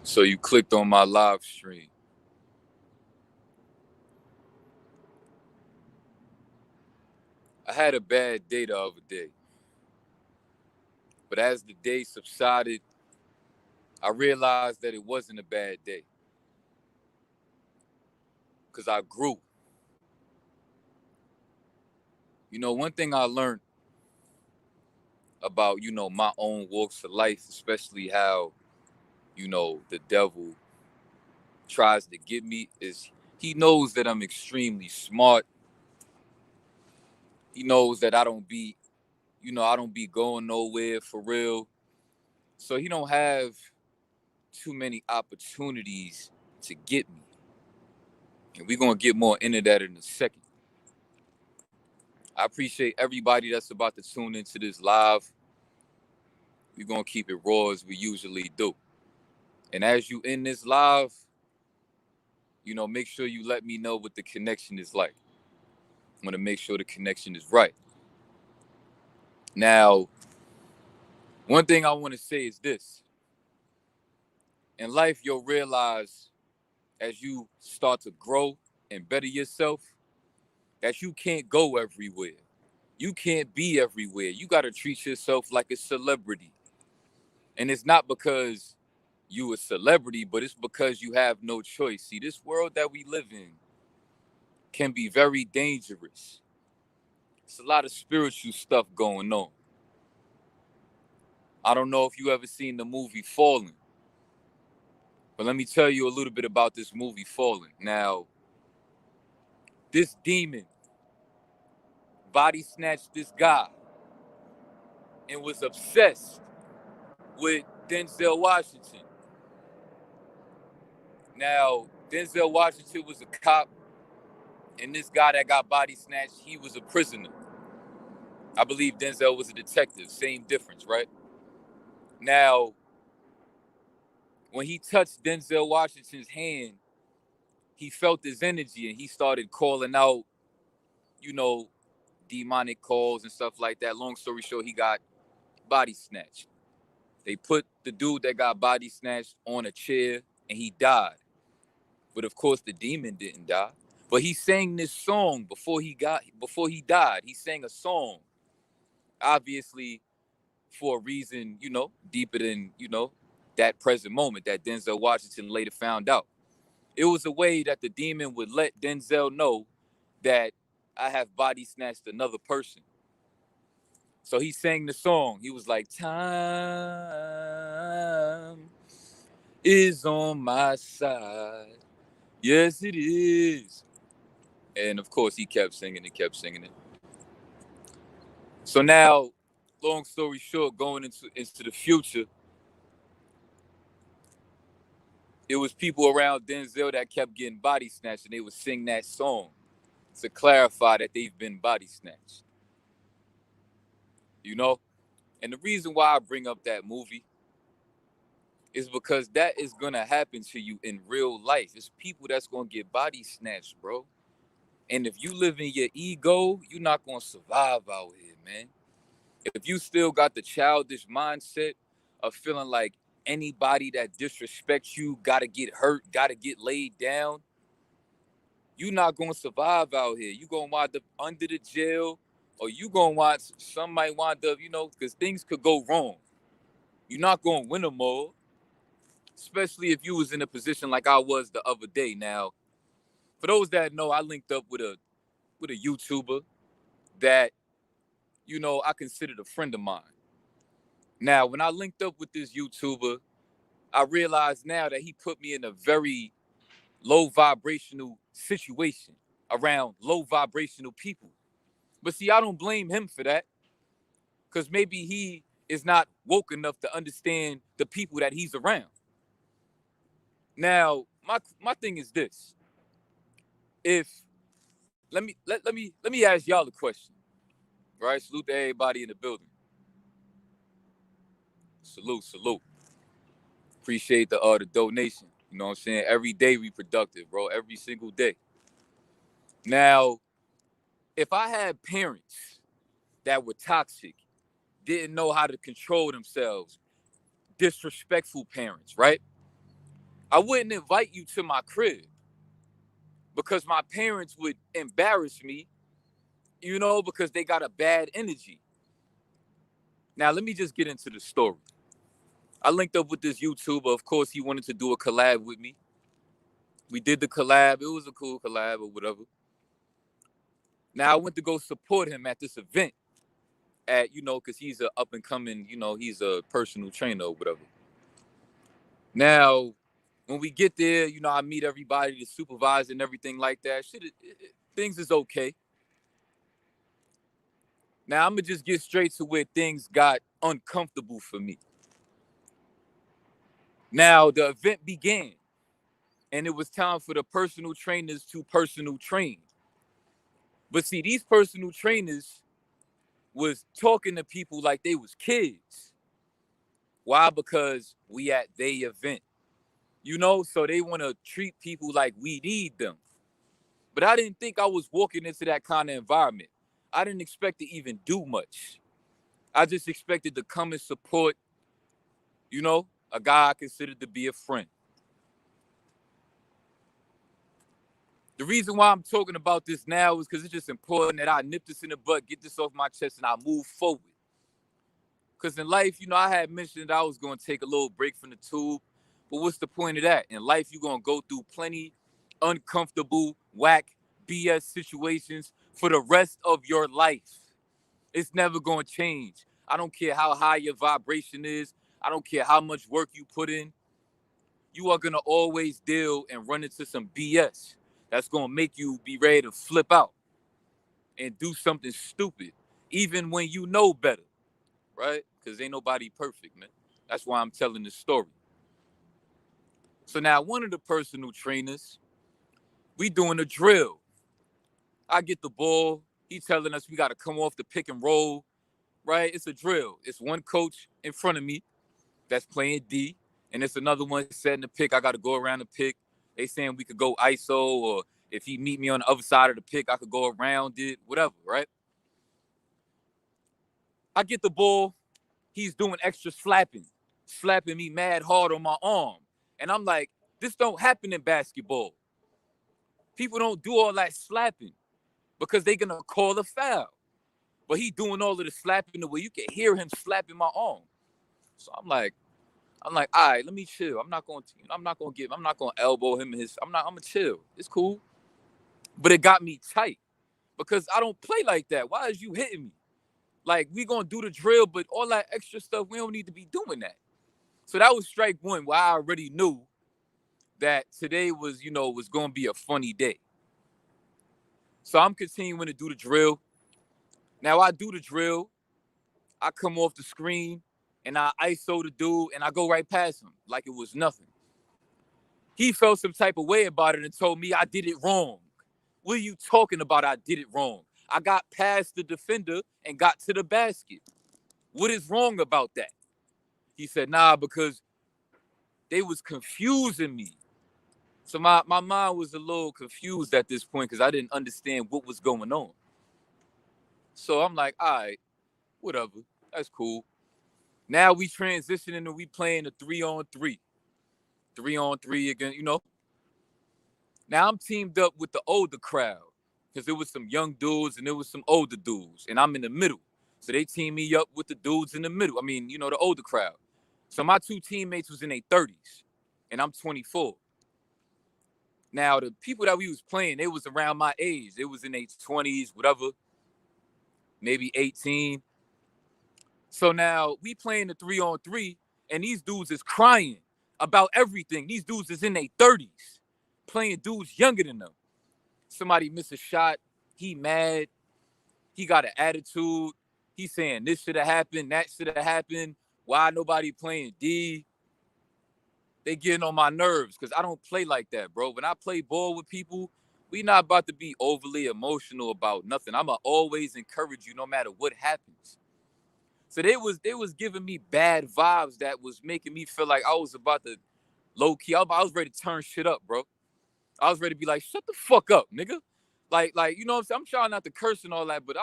So you clicked on my live stream. I had a bad day the other day. But as the day subsided, I realized that it wasn't a bad day. Because I grew. You know, one thing I learned about, my own walks of life, especially how, the devil tries to get me, is he knows that I'm extremely smart. He knows that I don't be going nowhere for real. So he don't have too many opportunities to get me. And we're going to get more into that in a second. I appreciate everybody that's about to tune into this live. We're going to keep it raw as we usually do. And as you in this live, make sure you let me know what the connection is like. I'm going to make sure the connection is right. Now, one thing I want to say is this. In life, you'll realize as you start to grow and better yourself that you can't go everywhere. You can't be everywhere. You got to treat yourself like a celebrity. And it's not because you a celebrity, but it's because you have no choice. See, this world that we live in can be very dangerous. It's a lot of spiritual stuff going on. I don't know if you ever seen the movie Fallen, but let me tell you a little bit about this movie Fallen. Now, this demon body snatched this guy and was obsessed with Denzel Washington. Now, Denzel Washington was a cop, and this guy that got body snatched, he was a prisoner. I believe Denzel was a detective. Same difference, right? Now, when he touched Denzel Washington's hand, he felt his energy and he started calling out, demonic calls and stuff like that. Long story short, he got body snatched. They put the dude that got body snatched on a chair and he died. But of course, the demon didn't die. But he sang this song before he died. He sang a song, obviously for a reason, deeper than, that present moment that Denzel Washington later found out. It was a way that the demon would let Denzel know that I have body snatched another person. So he sang the song. He was like, time is on my side. Yes, it is. And of course, he kept singing it, kept singing it. So now, long story short, going into the future, it was people around Denzel that kept getting body snatched, and they would sing that song to clarify that they've been body snatched. And the reason why I bring up that movie is because that is going to happen to you in real life. It's people that's going to get body snatched, bro. And if you live in your ego, you're not going to survive out here, man. If you still got the childish mindset of feeling like anybody that disrespects you got to get hurt, got to get laid down, you're not going to survive out here. You're going to wind up under the jail, or you going to watch, some might wind up, because things could go wrong. You're not going to win them all, especially if you was in a position like I was the other day. Now, for those that know, I linked up with a YouTuber that, I considered a friend of mine. Now, when I linked up with this YouTuber, I realized now that he put me in a very low vibrational situation around low vibrational people. But see, I don't blame him for that, because maybe he is not woke enough to understand the people that he's around. Now, my thing is this. If let me ask y'all a question. Right? Salute to everybody in the building. Salute. Appreciate the donation. You know what I'm saying? Every day we productive, bro. Every single day. Now, if I had parents that were toxic, didn't know how to control themselves, disrespectful parents, right? I wouldn't invite you to my crib because my parents would embarrass me, you know, because they got a bad energy. Now, let me just get into the story. I linked up with this YouTuber. Of course, he wanted to do a collab with me. We did the collab. It was a cool collab or whatever. Now, I went to go support him at this event at, you know, because he's a up and coming, you know, he's a personal trainer or whatever. Now, when we get there, you know, I meet everybody, the supervisor and everything like that. Things is okay. Now, I'm going to just get straight to where things got uncomfortable for me. Now, the event began, and it was time for the personal trainers to personal train. But see, these personal trainers was talking to people like they was kids. Why? Because we at their event. You know, so they want to treat people like we need them. But I didn't think I was walking into that kind of environment. I didn't expect to even do much. I just expected to come and support, you know, a guy I considered to be a friend. The reason why I'm talking about this now is because it's just important that I nip this in the butt, get this off my chest, and I move forward. Because in life, you know, I had mentioned that I was going to take a little break from the tube. But what's the point of that? In life, you're going to go through plenty uncomfortable, whack, BS situations for the rest of your life. It's never going to change. I don't care how high your vibration is. I don't care how much work you put in. You are going to always deal and run into some BS that's going to make you be ready to flip out and do something stupid, even when you know better, right? Because ain't nobody perfect, man. That's why I'm telling this story. So now one of the personal trainers, we doing a drill. I get the ball. He telling us we got to come off the pick and roll, right? It's a drill. It's one coach in front of me that's playing D, and it's another one setting the pick. I got to go around the pick. They saying we could go ISO, or if he meet me on the other side of the pick, I could go around it, whatever, right? I get the ball. He's doing extra slapping me mad hard on my arm. And I'm like, this don't happen in basketball. People don't do all that slapping because they're going to call a foul. But he doing all of the slapping the way you can hear him slapping my arm. So I'm like, all right, let me chill. I'm not going to elbow him in his, I'm going to chill. It's cool. But it got me tight because I don't play like that. Why is you hitting me? Like, we going to do the drill, but all that extra stuff, we don't need to be doing that. So that was strike one, where I already knew that today was, you know, was going to be a funny day. So I'm continuing to do the drill. Now I do the drill. I come off the screen and I ISO the dude and I go right past him like it was nothing. He felt some type of way about it and told me I did it wrong. What are you talking about? I did it wrong. I got past the defender and got to the basket. What is wrong about that? He said, nah, because they was confusing me. So my mind was a little confused at this point because I didn't understand what was going on. So I'm like, all right, whatever. That's cool. Now we transitioning and we playing a 3-on-3. 3-on-3 again, you know. Now I'm teamed up with the older crowd because there was some young dudes and there was some older dudes. And I'm in the middle. So they team me up with the dudes in the middle. I mean, you know, the older crowd. So my two teammates was in their 30s and I'm 24. Now, the people that we was playing, they was around my age. They was in their 20s, whatever, maybe 18. So now we playing the 3-on-3, and these dudes is crying about everything. These dudes is in their 30s, playing dudes younger than them. Somebody miss a shot. He mad. He got an attitude. He saying this should have happened, that should have happened. Why nobody playing D? They getting on my nerves because I don't play like that, bro. When I play ball with people, we not about to be overly emotional about nothing. I'ma always encourage you no matter what happens. So they was giving me bad vibes that was making me feel like I was about to low key. I was ready to turn shit up, bro. I was ready to be like, shut the fuck up, nigga. Like you know what I'm saying? I'm trying not to curse and all that, but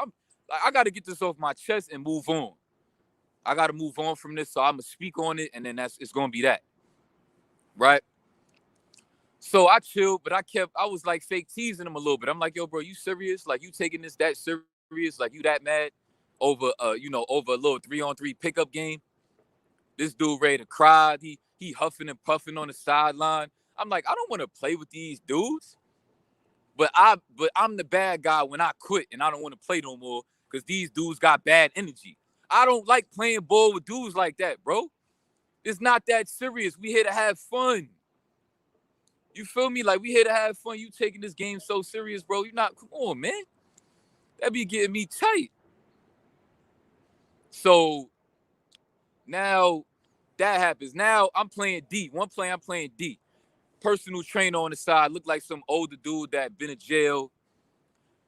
I got to get this off my chest and move on. I got to move on from this, so I'm gonna speak on it, and then it's gonna be that. Right? So I chilled, but I was like fake teasing him a little bit. I'm like, yo, bro, you serious? Like, you taking this that serious? Like, you that mad over, over a little 3-on-3 pickup game? This dude ready to cry. He huffing and puffing on the sideline. I'm like, I don't want to play with these dudes. But I'm the bad guy when I quit and I don't want to play no more because these dudes got bad energy. I don't like playing ball with dudes like that, bro. It's not that serious. We here to have fun. You feel me? Like, we here to have fun. You taking this game so serious, bro. You not, come on, man. That be getting me tight. So now that happens. Now I'm playing D. One play I'm playing D. Personal trainer on the side. Look like some older dude that been in jail.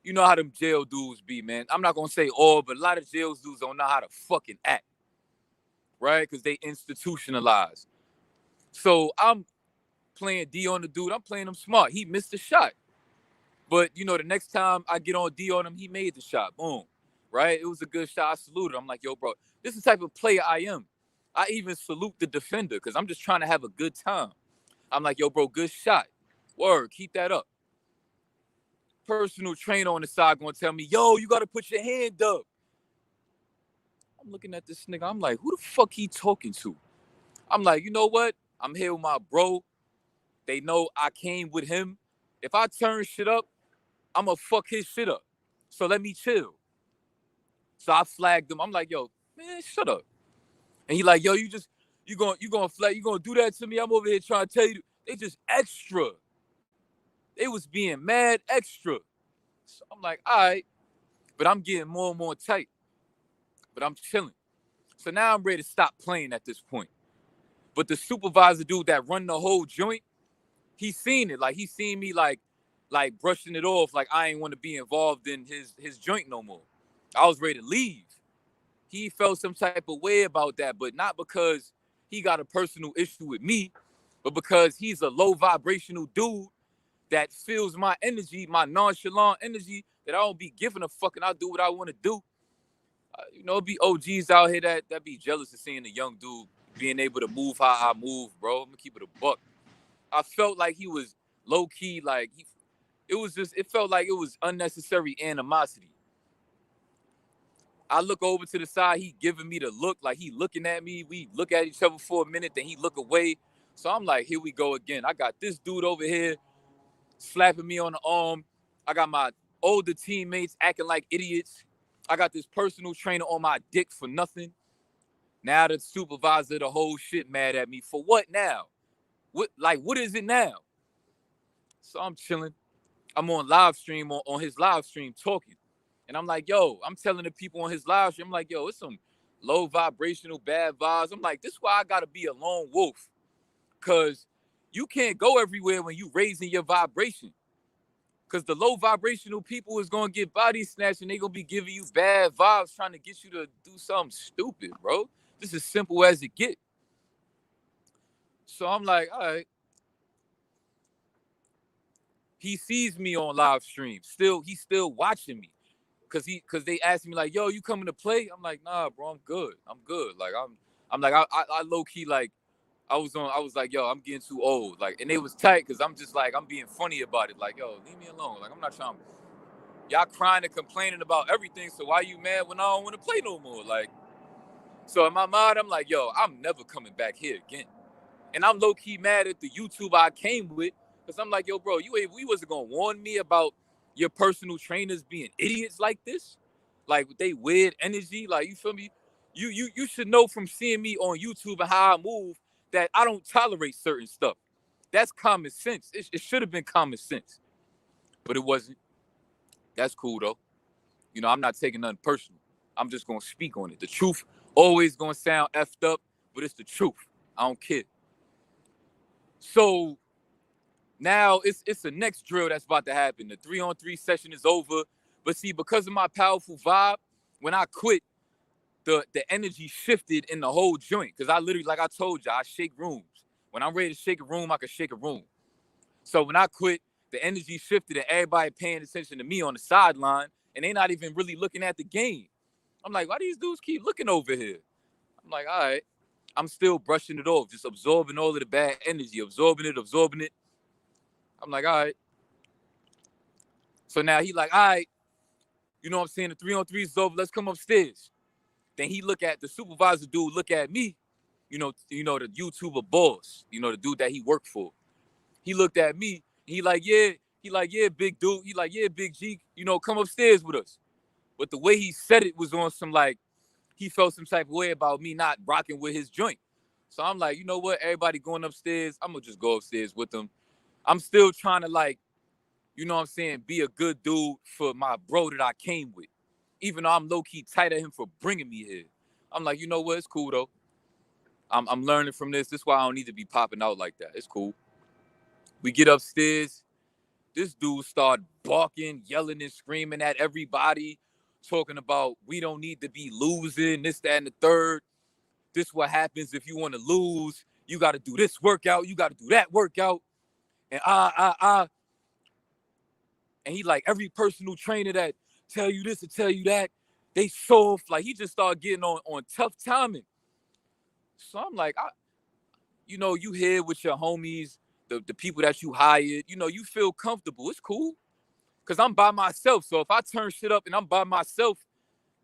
You know how them jail dudes be, man. I'm not going to say all, but a lot of jail dudes don't know how to fucking act. Right? Because they institutionalized. So I'm playing D on the dude. I'm playing him smart. He missed the shot. But, the next time I get on D on him, he made the shot. Boom. Right? It was a good shot. I saluted. I'm like, yo, bro, this is the type of player I am. I even salute the defender because I'm just trying to have a good time. I'm like, yo, bro, good shot. Word, keep that up. Personal trainer on the side going to tell me, yo, you got to put your hand up. I'm looking at this nigga. I'm like, who the fuck he talking to? I'm like, you know what? I'm here with my bro. They know I came with him. If I turn shit up, I'm going to fuck his shit up. So let me chill. So I flagged him. I'm like, yo, man, shut up. And he like, yo, you gonna flag, you gonna do that to me? I'm over here trying to tell you. They just extra. They was being mad extra. So I'm like, all right. But I'm getting more and more tight. But I'm chilling. So now I'm ready to stop playing at this point. But the supervisor dude that run the whole joint, he seen it. Like, he seen me like brushing it off. Like, I ain't want to be involved in his joint no more. I was ready to leave. He felt some type of way about that, but not because he got a personal issue with me, but because he's a low vibrational dude that feels my energy, my nonchalant energy, that I don't be giving a fuck and I'll do what I want to do. It be OGs out here that be jealous of seeing a young dude being able to move how I move, bro. I'm gonna keep it a buck. I felt like he was low key, like it felt like it was unnecessary animosity. I look over to the side, he giving me the look, like he looking at me. We look at each other for a minute, then he look away. So I'm like, here we go again. I got this dude over here slapping me on the arm. I got my older teammates acting like idiots. I got this personal trainer on my dick for nothing. Now the supervisor, the whole shit mad at me. For what now? What is it now? So I'm chilling. I'm on live stream on his live stream talking. And I'm like, yo, I'm telling the people on his live stream, I'm like, yo, it's some low vibrational bad vibes. I'm like, this is why I gotta be a lone wolf. Cause you can't go everywhere when you raising your vibration. Cause the low vibrational people is gonna get body snatched and they gonna be giving you bad vibes trying to get you to do something stupid, bro. This is simple as it get. So I'm like, all right. He sees me on live stream. He's still watching me. Cause they asked me like, yo, you coming to play? I'm like, nah, bro, I'm good. I'm good. Like I'm like, I low key, like, I was like, yo, I'm getting too old. Like, and it was tight because I'm just like, I'm being funny about it. Like, yo, leave me alone. Like, I'm not trying. Y'all crying and complaining about everything. So why you mad when I don't want to play no more? Like, so in my mind, I'm like, yo, I'm never coming back here again. And I'm low key mad at the YouTuber I came with because I'm like, yo, bro, we wasn't gonna warn me about your personal trainers being idiots like this, like they weird energy. Like, you feel me? You should know from seeing me on YouTube and how I move that I don't tolerate certain stuff. That's common sense. It should have been common sense, but it wasn't. That's cool though. I'm not taking nothing personal. I'm just gonna speak on it. The truth always gonna sound effed up, but it's the truth. I don't care. So now it's the next drill that's about to happen. The 3-on-3 session is over. But see, because of my powerful vibe, when I quit, the energy shifted in the whole joint. Because I literally, like I told you, I shake rooms. When I'm ready to shake a room, I can shake a room. So when I quit, the energy shifted and everybody paying attention to me on the sideline, and they not even really looking at the game. I'm like, why these dudes keep looking over here? I'm like, all right. I'm still brushing it off, just absorbing all of the bad energy, absorbing it. I'm like, all right. So now he like, all right, you know what I'm saying? The 3-on-3 is over. Let's come upstairs. Then he look at the supervisor dude, look at me, you know, the YouTuber boss, you know, the dude that he worked for. He looked at me. He like, yeah, big dude. He like, yeah, big G, you know, come upstairs with us. But the way he said it was on some like, he felt some type of way about me not rocking with his joint. So I'm like, you know what? Everybody going upstairs. I'm gonna just go upstairs with them. I'm still trying to like, you know what I'm saying, be a good dude for my bro that I came with. Even though I'm low-key tight at him for bringing me here. I'm like, you know what? It's cool though. I'm learning from this. This is why I don't need to be popping out like that. It's cool. We get upstairs. This dude start barking, yelling, and screaming at everybody, talking about we don't need to be losing, this, that, and the third. This is what happens if you want to lose. You got to do this workout. You got to do that workout. And And he like, every personal trainer that tell you this or tell you that, they soft. Like, he just started getting on tough timing. So I'm like, you know, you here with your homies, the people that you hired, you know, you feel comfortable. It's cool. Because I'm by myself. So if I turn shit up and I'm by myself,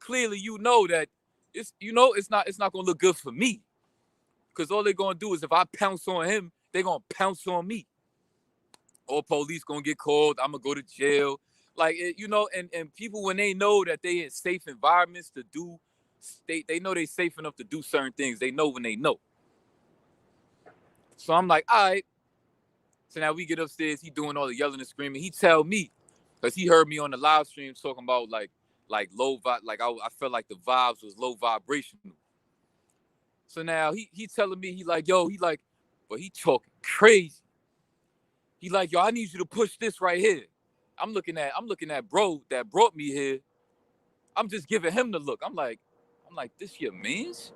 clearly you know that it's, you know, it's not gonna look good for me. Because all they're gonna do is if I pounce on him, they're gonna pounce on me. Or police gonna get called, I'm gonna go to jail. Like, you know, and people, when they know that they in safe environments to do, they know they safe enough to do certain things. They know when they know. So I'm like, all right. So now we get upstairs, he doing all the yelling and screaming. He tell me, because he heard me on the live stream talking about like low vibe, like I felt like the vibes was low vibrational. So now he telling me, he like, yo, he like, but he talking crazy. He like, yo, I need you to push this right here. I'm looking at bro that brought me here. I'm just giving him the look. I'm like, this your mans?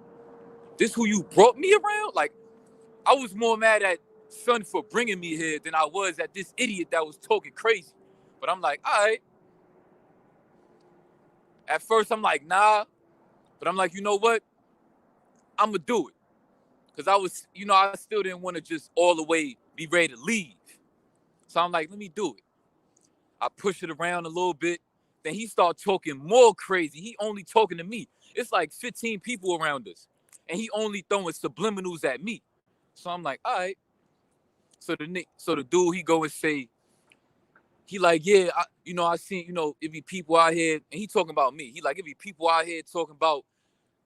This who you brought me around? Like, I was more mad at son for bringing me here than I was at this idiot that was talking crazy. But I'm like, all right. At first, I'm like, nah. But I'm like, you know what? I'm going to do it. Because I was, you know, I still didn't want to just all the way be ready to leave. So I'm like, let me do it. I push it around a little bit. Then he started talking more crazy. He only talking to me. It's like 15 people around us. And he only throwing subliminals at me. So I'm like, all right. So the dude, he go and say, he like, yeah, I seen, it be people out here, and he talking about me. He like, it be people out here talking about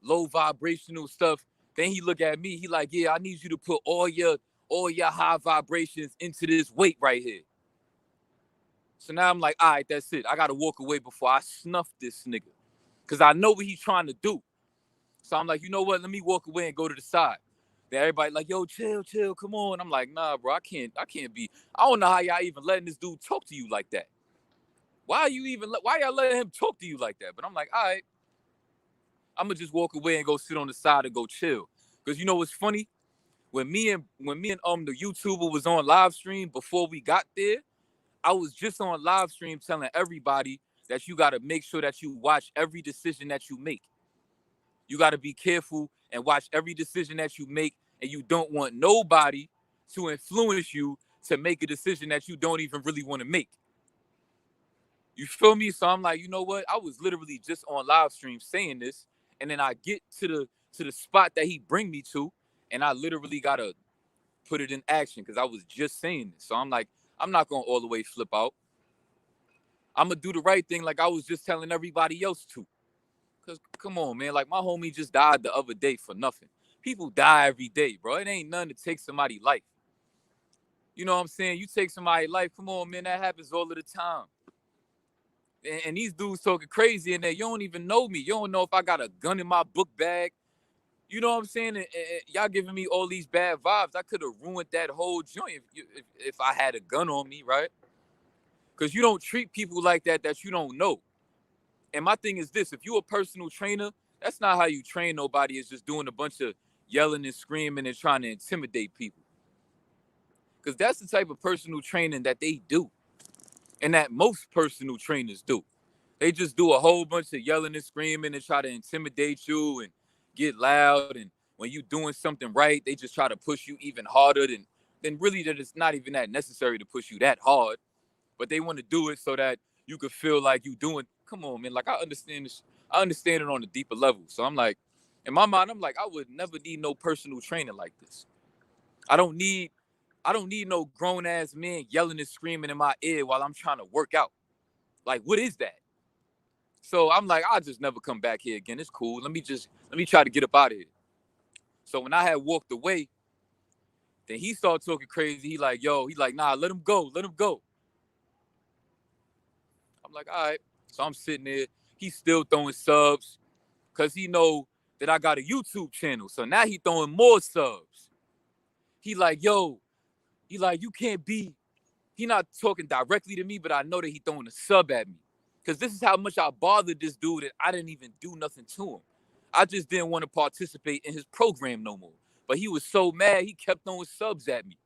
low vibrational stuff. Then he look at me, he like, yeah, I need you to put all your high vibrations into this weight right here. So now I'm like, all right, that's it. I gotta walk away before I snuff this nigga. Cause I know what he's trying to do. So I'm like, you know what? Let me walk away and go to the side. Then everybody like, yo, chill, come on. I'm like, nah, bro, I can't be. I don't know how y'all even letting this dude talk to you like that. Why y'all letting him talk to you like that? But I'm like, all right, I'm gonna just walk away and go sit on the side and go chill. Cause you know what's funny? When me and the YouTuber was on live stream before we got there, I was just on live stream telling everybody that you gotta make sure that you watch every decision that you make. You gotta be careful and watch every decision that you make, and you don't want nobody to influence you to make a decision that you don't even really want to make. You feel me? So I'm like, you know what? I was literally just on live stream saying this, and then I get to the spot that he bring me to, and I literally gotta put it in action because I was just saying this. So I'm like, I'm not gonna all the way flip out. I'm gonna do the right thing like I was just telling everybody else to. Cause come on, man, like my homie just died the other day for nothing. People die every day, bro. It ain't nothing to take somebody's life. You know what I'm saying? You take somebody's life, come on, man, that happens all of the time. And these dudes talking crazy in there. You don't even know me. You don't know if I got a gun in my book bag. You know what I'm saying? And y'all giving me all these bad vibes. I could have ruined that whole joint if I had a gun on me, right? Because you don't treat people like that you don't know. And my thing is this: if you a personal trainer, that's not how you train nobody. It's just doing a bunch of yelling and screaming and trying to intimidate people. Because that's the type of personal training that they do. And that most personal trainers do. They just do a whole bunch of yelling and screaming and try to intimidate you and get loud. And when you doing something right, they just try to push you even harder than then really that it's not even that necessary to push you that hard. But they want to do it so that you could feel like you doing. Come on, man. Like I understand this. I understand it on a deeper level. So I'm like, in my mind, I'm like, I would never need no personal training like this. I don't need no grown ass man yelling and screaming in my ear while I'm trying to work out. Like, what is that? So I'm like, I'll just never come back here again. It's cool. Let me try to get up out of here. So when I had walked away, then he started talking crazy. He like, nah, let him go. Let him go. I'm like, all right. So I'm sitting there. He's still throwing subs because he know that I got a YouTube channel. So now he throwing more subs. He like, you can't be. He not talking directly to me, but I know that he throwing a sub at me. Because this is how much I bothered this dude that I didn't even do nothing to him. I just didn't want to participate in his program no more. But he was so mad, he kept throwing subs at me.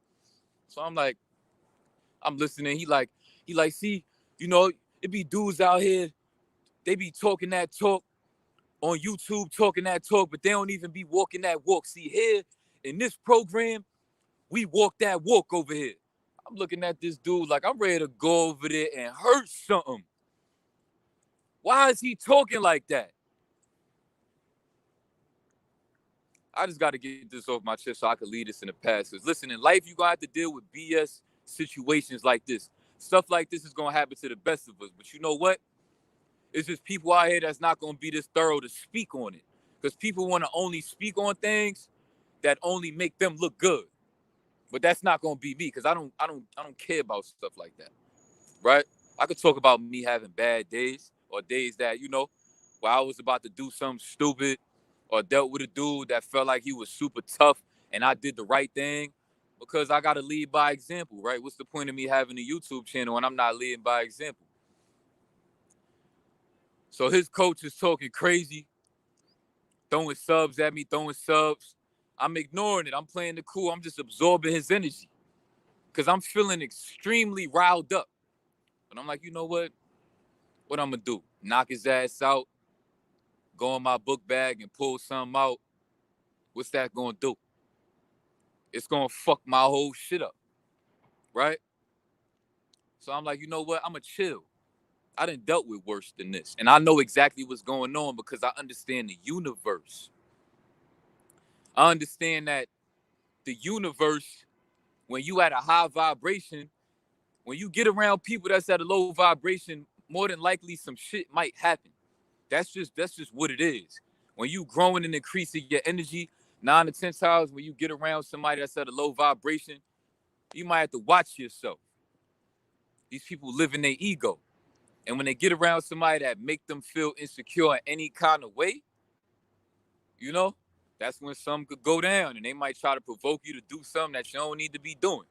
So I'm like, I'm listening. He like, see, it be dudes out here, they be talking that talk on YouTube, talking that talk, but they don't even be walking that walk. See, here in this program, we walk that walk over here. I'm looking at this dude like I'm ready to go over there and hurt something. Why is he talking like that? I just got to get this off my chest so I can leave this in the past. Because listen, in life, you're going to have to deal with BS situations like this. Stuff like this is going to happen to the best of us. But you know what? It's just people out here that's not going to be this thorough to speak on it. Because people want to only speak on things that only make them look good. But that's not going to be me because I don't care about stuff like that. Right? I could talk about me having bad days or days that, where I was about to do something stupid or dealt with a dude that felt like he was super tough and I did the right thing because I got to lead by example, right? What's the point of me having a YouTube channel when I'm not leading by example? So his coach is talking crazy, throwing subs at me, I'm ignoring it. I'm playing the cool. I'm just absorbing his energy because I'm feeling extremely riled up. But I'm like, you know what? What I'm going to do? Knock his ass out, go in my book bag and pull something out. What's that going to do? It's going to fuck my whole shit up, right? So I'm like, you know what? I'm going to chill. I done dealt with worse than this. And I know exactly what's going on because I understand the universe. I understand that the universe, when you at a high vibration, when you get around people that's at a low vibration, more than likely some shit might happen. That's just what it is. When you growing and increasing your energy, 9 to 10 times when you get around somebody that's at a low vibration, you might have to watch yourself. These people live in their ego. And when they get around somebody that make them feel insecure in any kind of way, that's when some could go down and they might try to provoke you to do something that you don't need to be doing.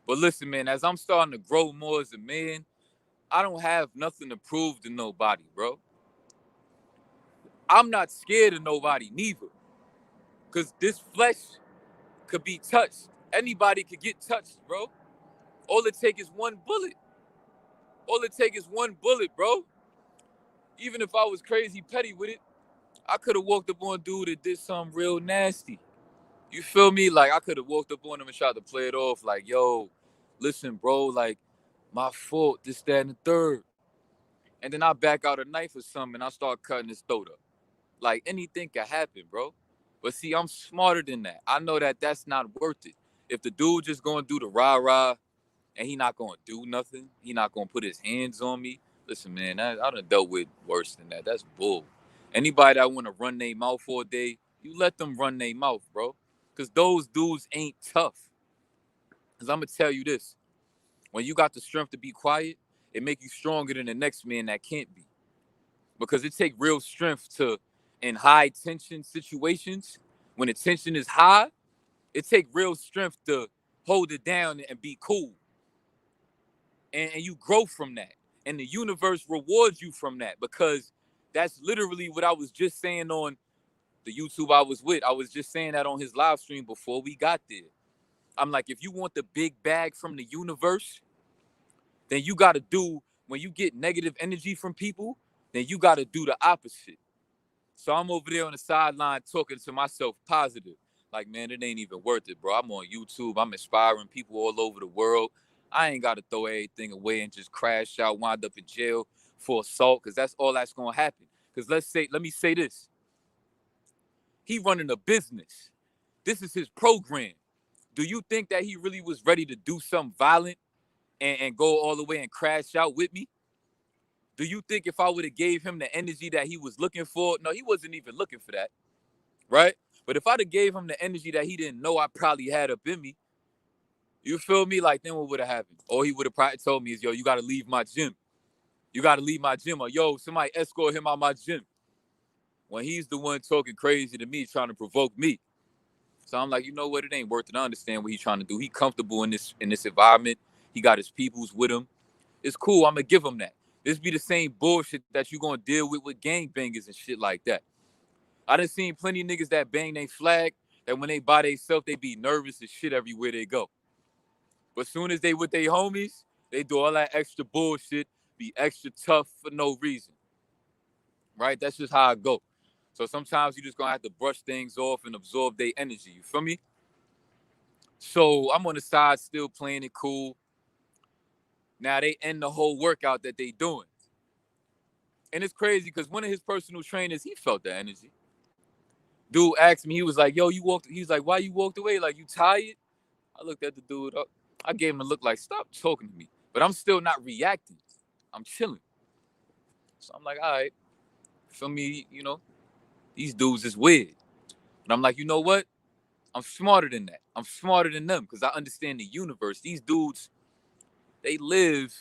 But listen, man, as I'm starting to grow more as a man, I don't have nothing to prove to nobody, bro. I'm not scared of nobody neither. Because this flesh could be touched. Anybody could get touched, bro. All it takes is one bullet. All it takes is one bullet, bro. Even if I was crazy petty with it, I could have walked up on a dude that did something real nasty. You feel me? Like, I could have walked up on him and tried to play it off like, yo, listen, bro, like, my fault, this, that, and the third. And then I back out a knife or something and I start cutting his throat up. Like, anything can happen, bro. But see, I'm smarter than that. I know that that's not worth it. If the dude just going to do the rah-rah and he not going to do nothing, he not going to put his hands on me, listen, man, I done dealt with worse than that. That's bull. Anybody that want to run their mouth all day, you let them run their mouth, bro. Because those dudes ain't tough. Because I'm going to tell you this. When you got the strength to be quiet, it make you stronger than the next man that can't be. Because it take real strength to, in high tension situations, when the tension is high, it take real strength to hold it down and be cool. And you grow from that. And the universe rewards you from that because that's literally what I was just saying on the YouTube I was with. I was just saying that on his live stream before we got there. I'm like, if you want the big bag from the universe, then you got to do, when you get negative energy from people, then you got to do the opposite. So I'm over there on the sideline talking to myself positive. Like, man, it ain't even worth it, bro. I'm on YouTube. I'm inspiring people all over the world. I ain't got to throw everything away and just crash out, wind up in jail for assault, because that's all that's going to happen. Because let me say this. He running a business. This is his program. Do you think that he really was ready to do something violent and go all the way and crash out with me? Do you think if I would have gave him the energy that he was looking for? No, he wasn't even looking for that, right? But if I'd have gave him the energy that he didn't know I probably had up in me, you feel me? Like, then what would have happened? Or he would have probably told me is, yo, you got to leave my gym. You got to leave my gym. Or, yo, somebody escort him out my gym. When he's the one talking crazy to me, trying to provoke me. So I'm like, you know what? It ain't worth it. I understand what he's trying to do. He comfortable in this environment. He got his peoples with him. It's cool. I'm going to give him that. This be the same bullshit that you going to deal with gangbangers and shit like that. I done seen plenty of niggas that bang they flag, that when they by themselves, they be nervous as shit everywhere they go. But soon as they with their homies, they do all that extra bullshit, be extra tough for no reason. Right? That's just how I go. So sometimes you just gonna have to brush things off and absorb their energy. You feel me? So I'm on the side still playing it cool. Now they end the whole workout that they doing. And it's crazy because one of his personal trainers, he felt the energy. Dude asked me, he was like, yo, you walked, he's like, why you walked away? Like, you tired? I looked at the dude up. I gave him a look like, stop talking to me. But I'm still not reacting. I'm chilling. So I'm like, all right, feel me, you know, these dudes is weird. But I'm like, you know what? I'm smarter than that. I'm smarter than them because I understand the universe. These dudes, they live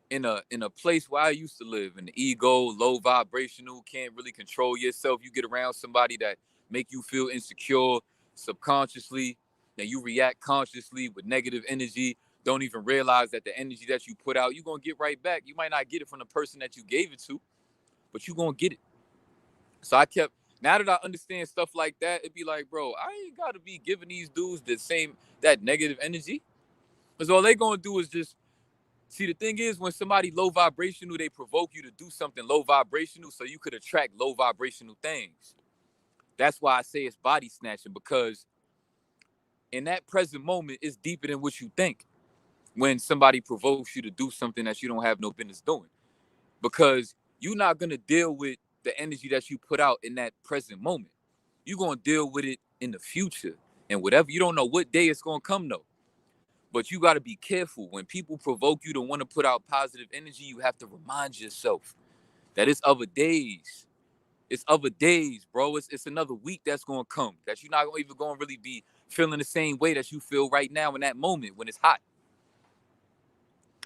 in a place where I used to live, in the ego, low vibrational, can't really control yourself. You get around somebody that make you feel insecure subconsciously, then you react consciously with negative energy, don't even realize that the energy that you put out, you're gonna get right back. You might not get it from the person that you gave it to, but you're gonna get it. So I kept, now that I understand stuff like that, it'd be like, bro, I ain't gotta be giving these dudes the same, that negative energy. Because all they gonna do is just, see, the thing is, when somebody low vibrational, they provoke you to do something low vibrational so you could attract low vibrational things. That's why I say it's body snatching, because in that present moment, it's deeper than what you think when somebody provokes you to do something that you don't have no business doing. Because you're not going to deal with the energy that you put out in that present moment. You're going to deal with it in the future. And whatever, you don't know what day it's going to come, though. But you got to be careful. When people provoke you to want to put out positive energy, you have to remind yourself that it's other days. It's other days, bro. It's another week that's going to come, that you're not even going to really be feeling the same way that you feel right now in that moment when it's hot.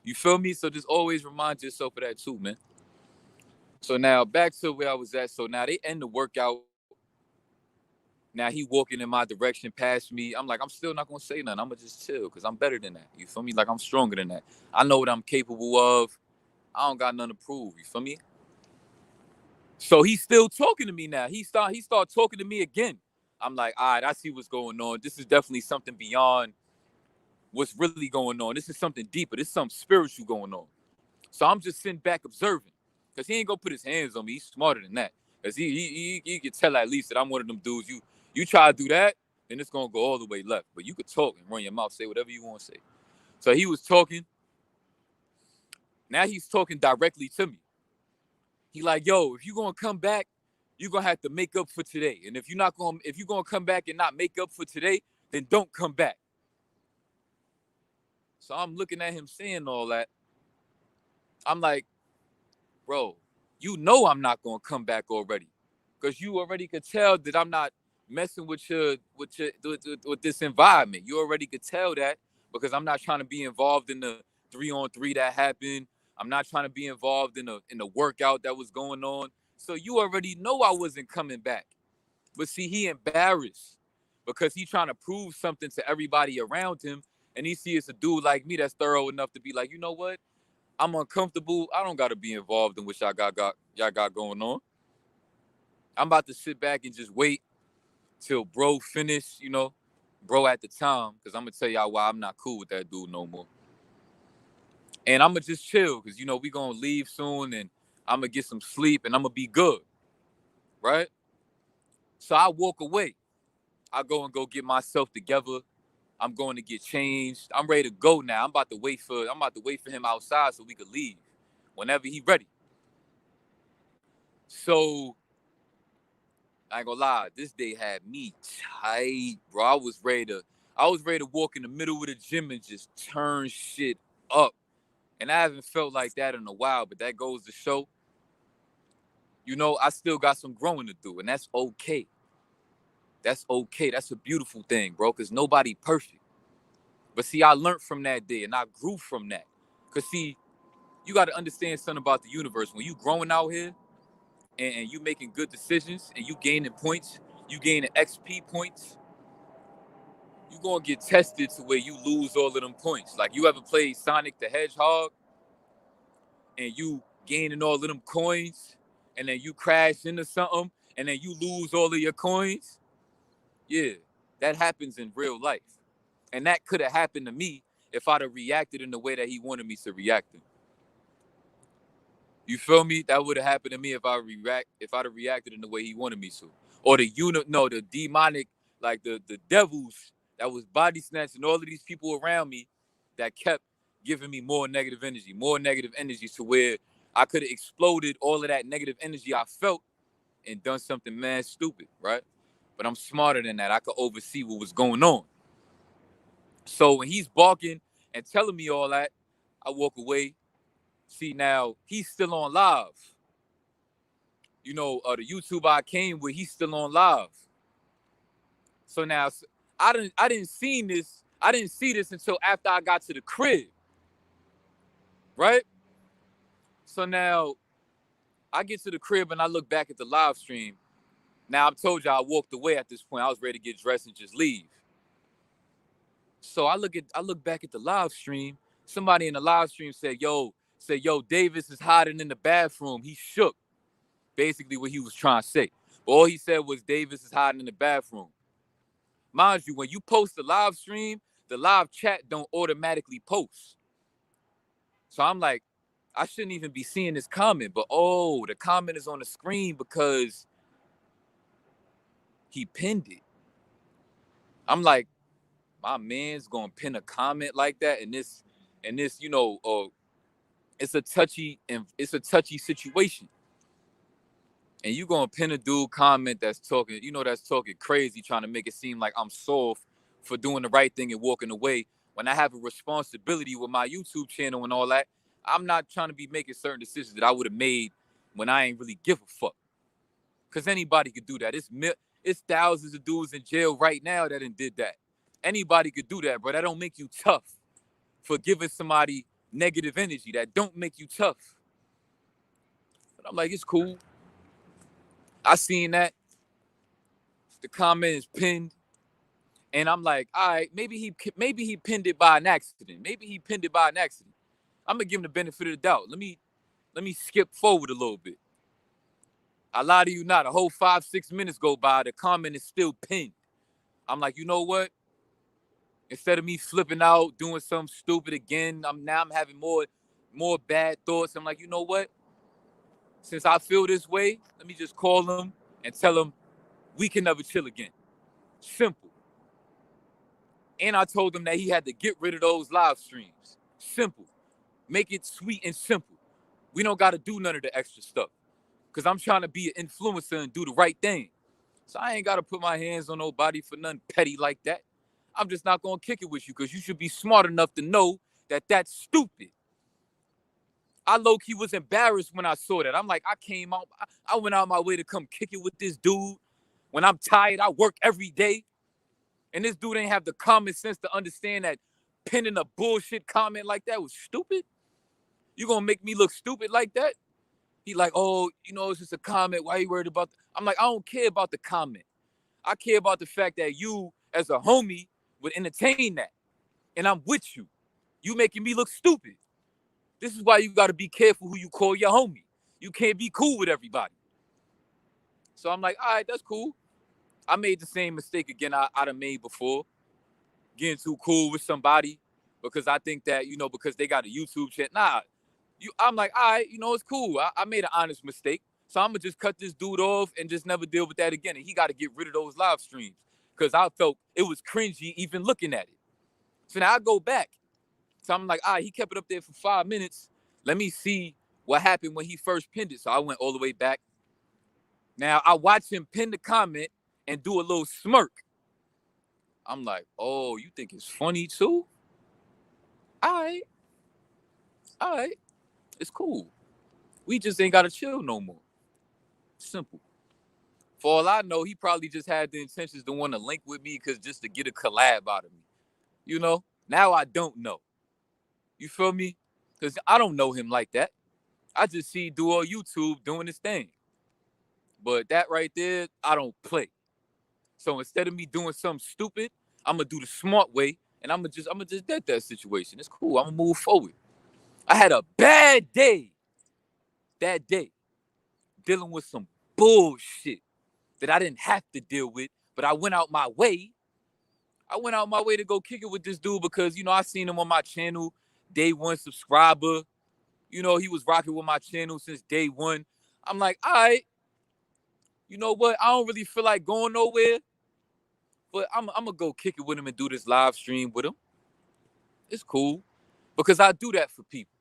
You feel me? So just always remind yourself of that too, man. So now back to where I was at. So now they end the workout. Now he walking in my direction past me. I'm like, I'm still not gonna say nothing. I'm gonna just chill because I'm better than that. You feel me? Like, I'm stronger than that. I know what I'm capable of. I don't got nothing to prove. You feel me? So he's still talking to me now. He start talking to me again. I'm like, all right, I see what's going on. This is definitely something beyond what's really going on. This is something deeper. This is something spiritual going on. So I'm just sitting back observing, because he ain't gonna put his hands on me. He's smarter than that. Because he can tell at least that I'm one of them dudes. You try to do that, then it's gonna go all the way left. But you could talk and run your mouth, say whatever you want to say. So he was talking. Now he's talking directly to me. He like, yo, if you gonna come back, you're gonna have to make up for today. And if you're gonna come back and not make up for today, then don't come back. So I'm looking at him saying all that. I'm like, bro, you know I'm not gonna come back already, because you already could tell that I'm not messing with this environment. You already could tell that, because I'm not trying to be involved in the 3-on-3 that happened. I'm not trying to be involved in the workout that was going on. So you already know I wasn't coming back. But see, he embarrassed because he trying to prove something to everybody around him, and he see it's a dude like me that's thorough enough to be like, you know what? I'm uncomfortable. I don't got to be involved in what y'all got going on. I'm about to sit back and just wait till bro finish, bro at the time, because I'm going to tell y'all why I'm not cool with that dude no more. And I'm going to just chill because, we going to leave soon, and I'm going to get some sleep, and I'm going to be good, right? So I walk away. I go and go get myself together. I'm going to get changed. I'm ready to go now. I'm about to wait for him outside so we could leave whenever he ready. So I ain't gonna lie, this day had me tight, bro. I was ready to walk in the middle of the gym and just turn shit up. And I haven't felt like that in a while, but that goes to show, I still got some growing to do, and that's okay. That's okay. That's a beautiful thing, bro, because nobody perfect. But see, I learned from that day, and I grew from that. Because see, you got to understand something about the universe. When you growing out here and you making good decisions and you gaining points, you gaining XP points, you going to get tested to where you lose all of them points. Like, you ever played Sonic the Hedgehog and you gaining all of them coins and then you crash into something and then you lose all of your coins? Yeah, that happens in real life. And that could have happened to me if I'd have reacted in the way that he wanted me to react in. You feel me? That would have happened to me if I'd have reacted in the way he wanted me to. Or the demonic, like the devils that was body snatching all of these people around me that kept giving me more negative energy to where I could have exploded all of that negative energy I felt and done something mad stupid, right? But I'm smarter than that. I could oversee what was going on. So when he's barking and telling me all that, I walk away. See, now he's still on live. The YouTuber I came with, he's still on live. So now I didn't see this until after I got to the crib. Right? So now I get to the crib and I look back at the live stream. Now I've told you I walked away at this point. I was ready to get dressed and just leave. So I look back at the live stream. Somebody in the live stream said, yo, Davis is hiding in the bathroom. He shook. Basically what he was trying to say. But all he said was Davis is hiding in the bathroom. Mind you, when you post a live stream, the live chat don't automatically post. So I'm like, I shouldn't even be seeing this comment. But the comment is on the screen because he pinned it. I'm like, my man's gonna pin a comment like that, and this, it's a touchy situation. And you gonna pin a dude comment that's talking crazy, trying to make it seem like I'm soft for doing the right thing and walking away when I have a responsibility with my YouTube channel and all that. I'm not trying to be making certain decisions that I would have made when I ain't really give a fuck. Cause anybody could do that. It's thousands of dudes in jail right now that did that. Anybody could do that, but that don't make you tough for giving somebody negative energy. That don't make you tough. But I'm like, it's cool. I seen that. The comment is pinned. And I'm like, all right, maybe he pinned it by an accident. I'm gonna give him the benefit of the doubt. Let me skip forward a little bit. I lie to you not. A whole 5-6 minutes go by. The comment is still pinned. I'm like, you know what? Instead of me flipping out, doing something stupid again, I'm having more bad thoughts. I'm like, you know what? Since I feel this way, let me just call him and tell him we can never chill again. Simple. And I told him that he had to get rid of those live streams. Simple. Make it sweet and simple. We don't got to do none of the extra stuff. Because I'm trying to be an influencer and do the right thing. So I ain't got to put my hands on nobody for nothing petty like that. I'm just not going to kick it with you because you should be smart enough to know that that's stupid. I low-key was embarrassed when I saw that. I'm like, I went out my way to come kick it with this dude. When I'm tired, I work every day. And this dude ain't have the common sense to understand that pinning a bullshit comment like that was stupid. You gonna make me look stupid like that? He like, oh, it's just a comment. Why are you worried about I'm like, I don't care about the comment. I care about the fact that you, as a homie, would entertain that. And I'm with you. You making me look stupid. This is why you got to be careful who you call your homie. You can't be cool with everybody. So I'm like, all right, that's cool. I made the same mistake again I'd have made before. Getting too cool with somebody because I think that, because they got a YouTube channel. Nah, I'm like, all right, it's cool. I made an honest mistake. So I'm going to just cut this dude off and just never deal with that again. And he got to get rid of those live streams. because I felt it was cringy even looking at it. So now I go back. So I'm like, all right, he kept it up there for 5 minutes. Let me see what happened when he first pinned it. So I went all the way back. Now I watch him pin the comment and do a little smirk. I'm like, oh, you think it's funny too? All right, it's cool. We just ain't gotta chill no more. Simple. For all I know, he probably just had the intentions to want to link with me because just to get a collab out of me. You know? Now I don't know. You feel me? Because I don't know him like that. I just see Duo YouTube doing his thing. But that right there, I don't play. So instead of me doing something stupid, I'm gonna do the smart way, and I'm gonna just dead that situation. It's cool. I'm gonna move forward. I had a bad day that day, dealing with some bullshit that I didn't have to deal with, but I went out my way. I went out my way to go kick it with this dude because, you know, I seen him on my channel, day one subscriber. You know, he was rocking with my channel since day one. I'm like, all right, you know what? I don't really feel like going nowhere, but I'm going to go kick it with him and do this live stream with him. It's cool because I do that for people.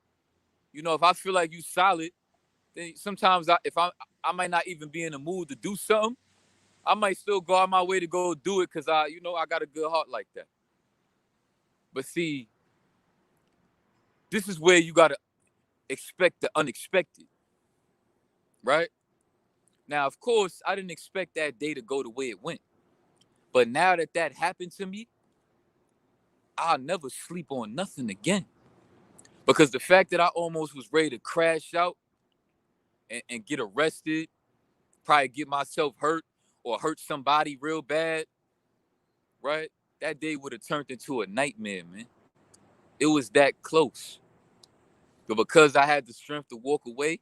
You know, if I feel like you solid, then sometimes I might not even be in the mood to do something. I might still go out my way to go do it because I got a good heart like that. But see, this is where you got to expect the unexpected, right? Now, of course, I didn't expect that day to go the way it went. But now that happened to me, I'll never sleep on nothing again. Because the fact that I almost was ready to crash out and get arrested, probably get myself hurt or hurt somebody real bad, right? That day would have turned into a nightmare, man. It was that close. But because I had the strength to walk away,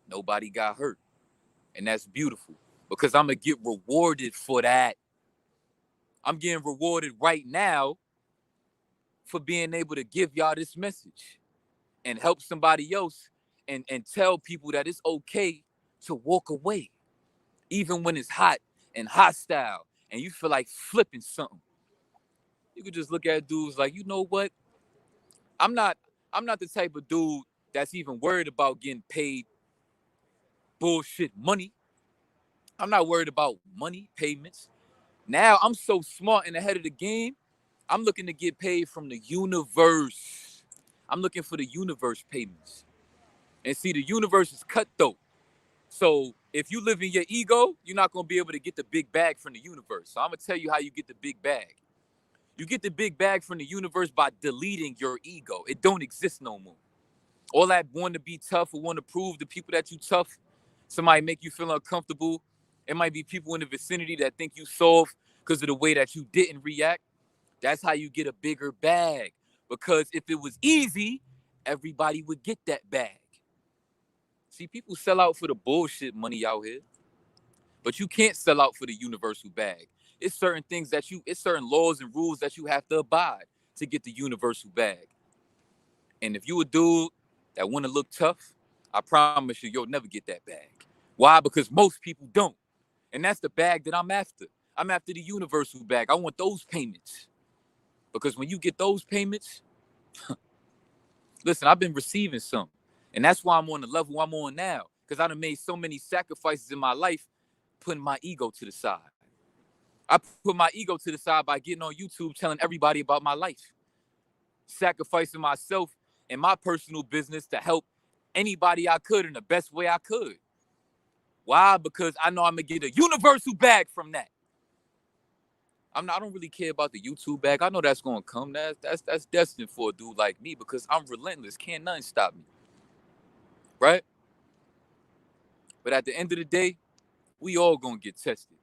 nobody got hurt. And that's beautiful because I'm going to get rewarded for that. I'm getting rewarded right now for being able to give y'all this message and help somebody else and tell people that it's okay to walk away, even when it's hot and hostile and you feel like flipping something. You could just look at dudes like, you know what? I'm not the type of dude that's even worried about getting paid bullshit money. I'm not worried about money payments. Now I'm so smart and ahead of the game. I'm looking to get paid from the universe. I'm looking for the universe payments. And see, the universe is cutthroat. So if you live in your ego, you're not going to be able to get the big bag from the universe. So I'm going to tell you how you get the big bag. You get the big bag from the universe by deleting your ego. It don't exist no more. All that want to be tough or want to prove to people that you tough, somebody make you feel uncomfortable. It might be people in the vicinity that think you soft because of the way that you didn't react. That's how you get a bigger bag. Because if it was easy, everybody would get that bag. See, people sell out for the bullshit money out here. But you can't sell out for the universal bag. It's certain things it's certain laws and rules that you have to abide to get the universal bag. And if you a dude that want to look tough, I promise you, you'll never get that bag. Why? Because most people don't. And that's the bag that I'm after. I'm after the universal bag. I want those payments. Because when you get those payments, listen, I've been receiving some. And that's why I'm on the level I'm on now. Because I done made so many sacrifices in my life, putting my ego to the side. I put my ego to the side by getting on YouTube telling everybody about my life. Sacrificing myself and my personal business to help anybody I could in the best way I could. Why? Because I know I'm going to get a universal bag from that. I don't really care about the YouTube bag. I know that's going to come. That's destined for a dude like me because I'm relentless. Can't nothing stop me. Right? But at the end of the day, we all going to get tested.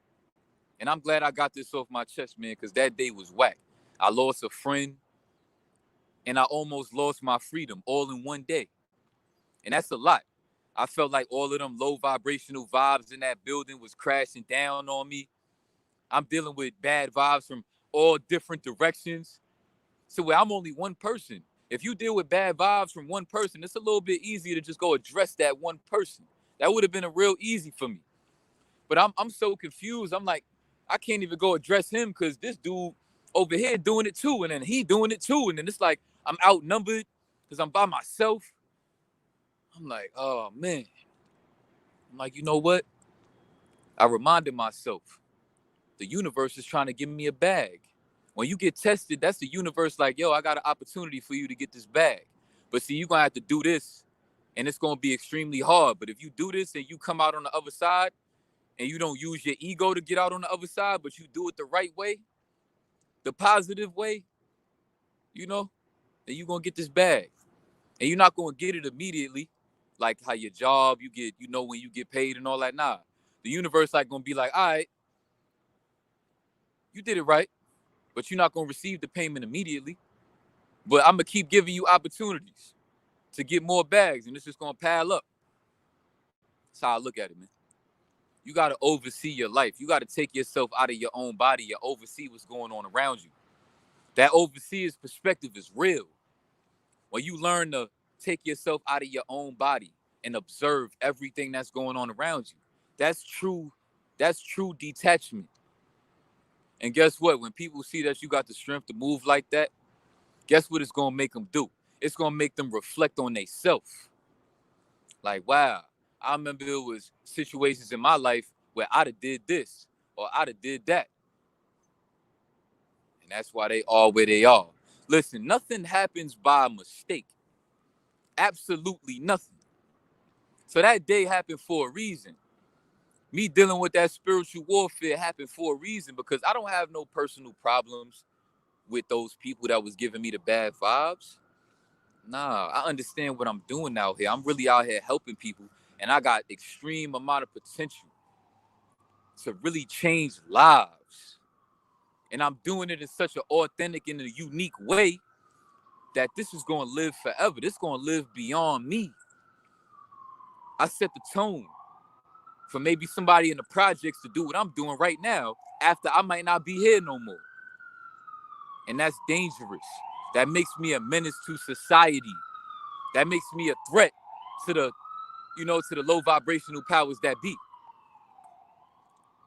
And I'm glad I got this off my chest, man, because that day was whack. I lost a friend and I almost lost my freedom all in one day. And that's a lot. I felt like all of them low vibrational vibes in that building was crashing down on me. I'm dealing with bad vibes from all different directions. So where I'm only one person. If you deal with bad vibes from one person, it's a little bit easier to just go address that one person. That would have been a real easy for me. But I'm so confused. I'm like, I can't even go address him because this dude over here doing it too, and then he doing it too, and then it's like I'm outnumbered because I'm by myself. I'm like, oh man. I'm like, you know what? I reminded myself, the universe is trying to give me a bag. When you get tested, that's the universe like, yo, I got an opportunity for you to get this bag. But see, you're gonna have to do this, and it's gonna be extremely hard. But if you do this and you come out on the other side, and you don't use your ego to get out on the other side, but you do it the right way, the positive way, you know, then you're gonna get this bag. And you're not gonna get it immediately, like how your job, you get, you know, when you get paid and all that. Nah. The universe like gonna be like, all right, you did it right, but you're not gonna receive the payment immediately. But I'm gonna keep giving you opportunities to get more bags, and it's just gonna pile up. That's how I look at it, man. You gotta oversee your life. You gotta take yourself out of your own body and oversee what's going on around you. That overseer's perspective is real. When you learn to take yourself out of your own body and observe everything that's going on around you, that's true detachment. And guess what? When people see that you got the strength to move like that, guess what it's gonna make them do? It's gonna make them reflect on themselves. Like, wow, I remember it was situations in my life where I'd have did this or I'd have did that. And that's why they are where they are. Listen, nothing happens by mistake. Absolutely nothing. So that day happened for a reason. Me dealing with that spiritual warfare happened for a reason because I don't have no personal problems with those people that was giving me the bad vibes. Nah, I understand what I'm doing out here. I'm really out here helping people, and I got extreme amount of potential to really change lives. And I'm doing it in such an authentic and a unique way that this is going to live forever. This is going to live beyond me. I set the tone for maybe somebody in the projects to do what I'm doing right now after I might not be here no more. And that's dangerous. That makes me a menace to society. That makes me a threat to the, you know, to the low vibrational powers that be.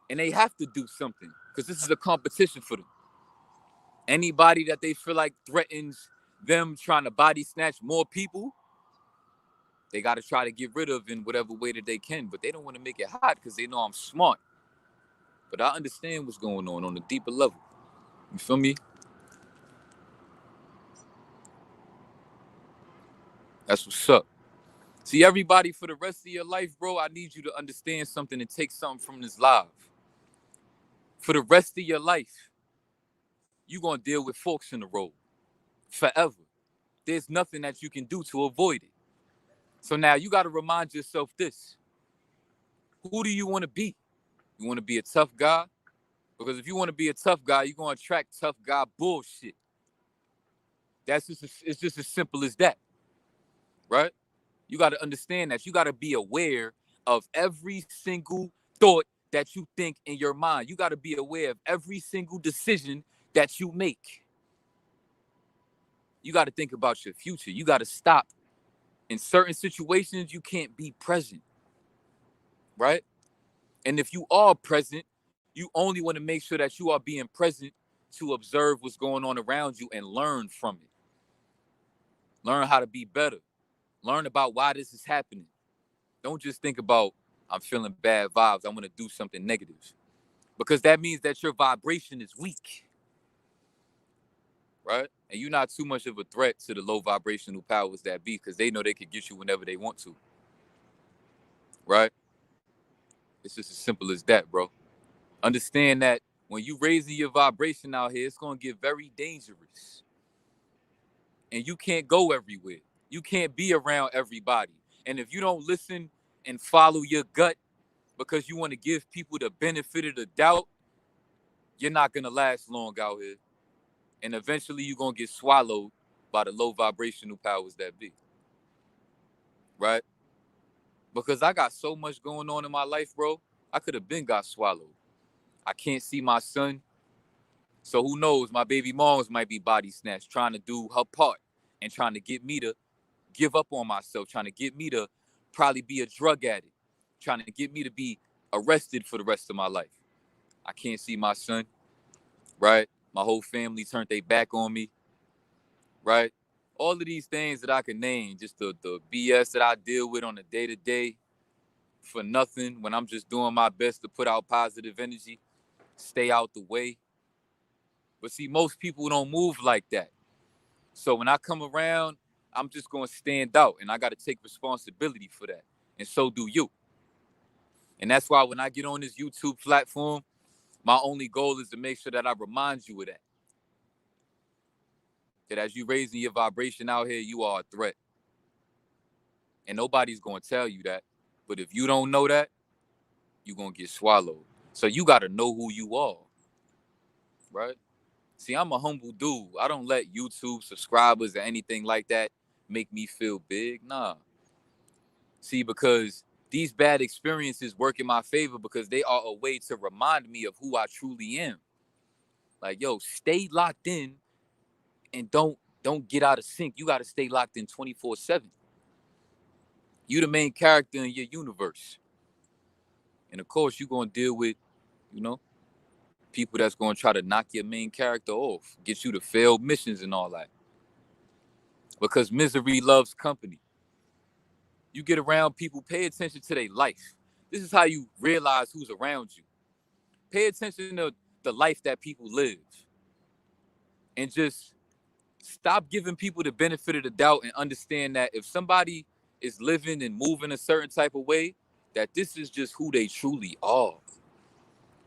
And they have to do something because this is a competition for them. Anybody that they feel like threatens them trying to body snatch more people, they got to try to get rid of in whatever way that they can. But they don't want to make it hot because they know I'm smart. But I understand what's going on a deeper level. You feel me? That's what's up. See, everybody, for the rest of your life, bro, I need you to understand something and take something from this live. For the rest of your life, you're going to deal with forks in the road forever. There's nothing that you can do to avoid it. So now you got to remind yourself this. Who do you want to be? You want to be a tough guy? Because if you want to be a tough guy, you're going to attract tough guy bullshit. It's just as simple as that, right? You got to understand that. You got to be aware of every single thought that you think in your mind. You got to be aware of every single decision that you make. You got to think about your future. You got to stop. In certain situations, you can't be present, right? And if you are present, you only want to make sure that you are being present to observe what's going on around you and learn from it. Learn how to be better. Learn about why this is happening. Don't just think about, I'm feeling bad vibes, I want to do something negative. Because that means that your vibration is weak, right? And you're not too much of a threat to the low vibrational powers that be because they know they could get you whenever they want to, right? It's just as simple as that, bro. Understand that when you raising your vibration out here, it's going to get very dangerous. And you can't go everywhere. You can't be around everybody. And if you don't listen and follow your gut because you want to give people the benefit of the doubt, you're not going to last long out here. And eventually you're going to get swallowed by the low vibrational powers that be. Right? Because I got so much going on in my life, bro. I could have been got swallowed. I can't see my son. So who knows? My baby moms might be body snatched, trying to do her part and trying to get me to give up on myself, trying to get me to probably be a drug addict, trying to get me to be arrested for the rest of my life. I can't see my son, right? My whole family turned their back on me, right? All of these things that I can name, just the BS that I deal with on a day-to-day for nothing when I'm just doing my best to put out positive energy, stay out the way. But see, most people don't move like that. So when I come around, I'm just going to stand out, and I got to take responsibility for that. And so do you. And that's why when I get on this YouTube platform, my only goal is to make sure that I remind you of that. That as you raising your vibration out here, you are a threat. And nobody's going to tell you that. But if you don't know that, you're going to get swallowed. So you got to know who you are, right? See, I'm a humble dude. I don't let YouTube subscribers or anything like that make me feel big. Nah. See, because these bad experiences work in my favor because they are a way to remind me of who I truly am. Like, yo, stay locked in and don't get out of sync. You got to stay locked in 24/7. You the main character in your universe. And of course, you're going to deal with, you know, people that's going to try to knock your main character off, get you to failed missions and all that. Because misery loves company. You get around people, pay attention to their life. This is how you realize who's around you. Pay attention to the life that people live. And just stop giving people the benefit of the doubt and understand that if somebody is living and moving a certain type of way, that this is just who they truly are.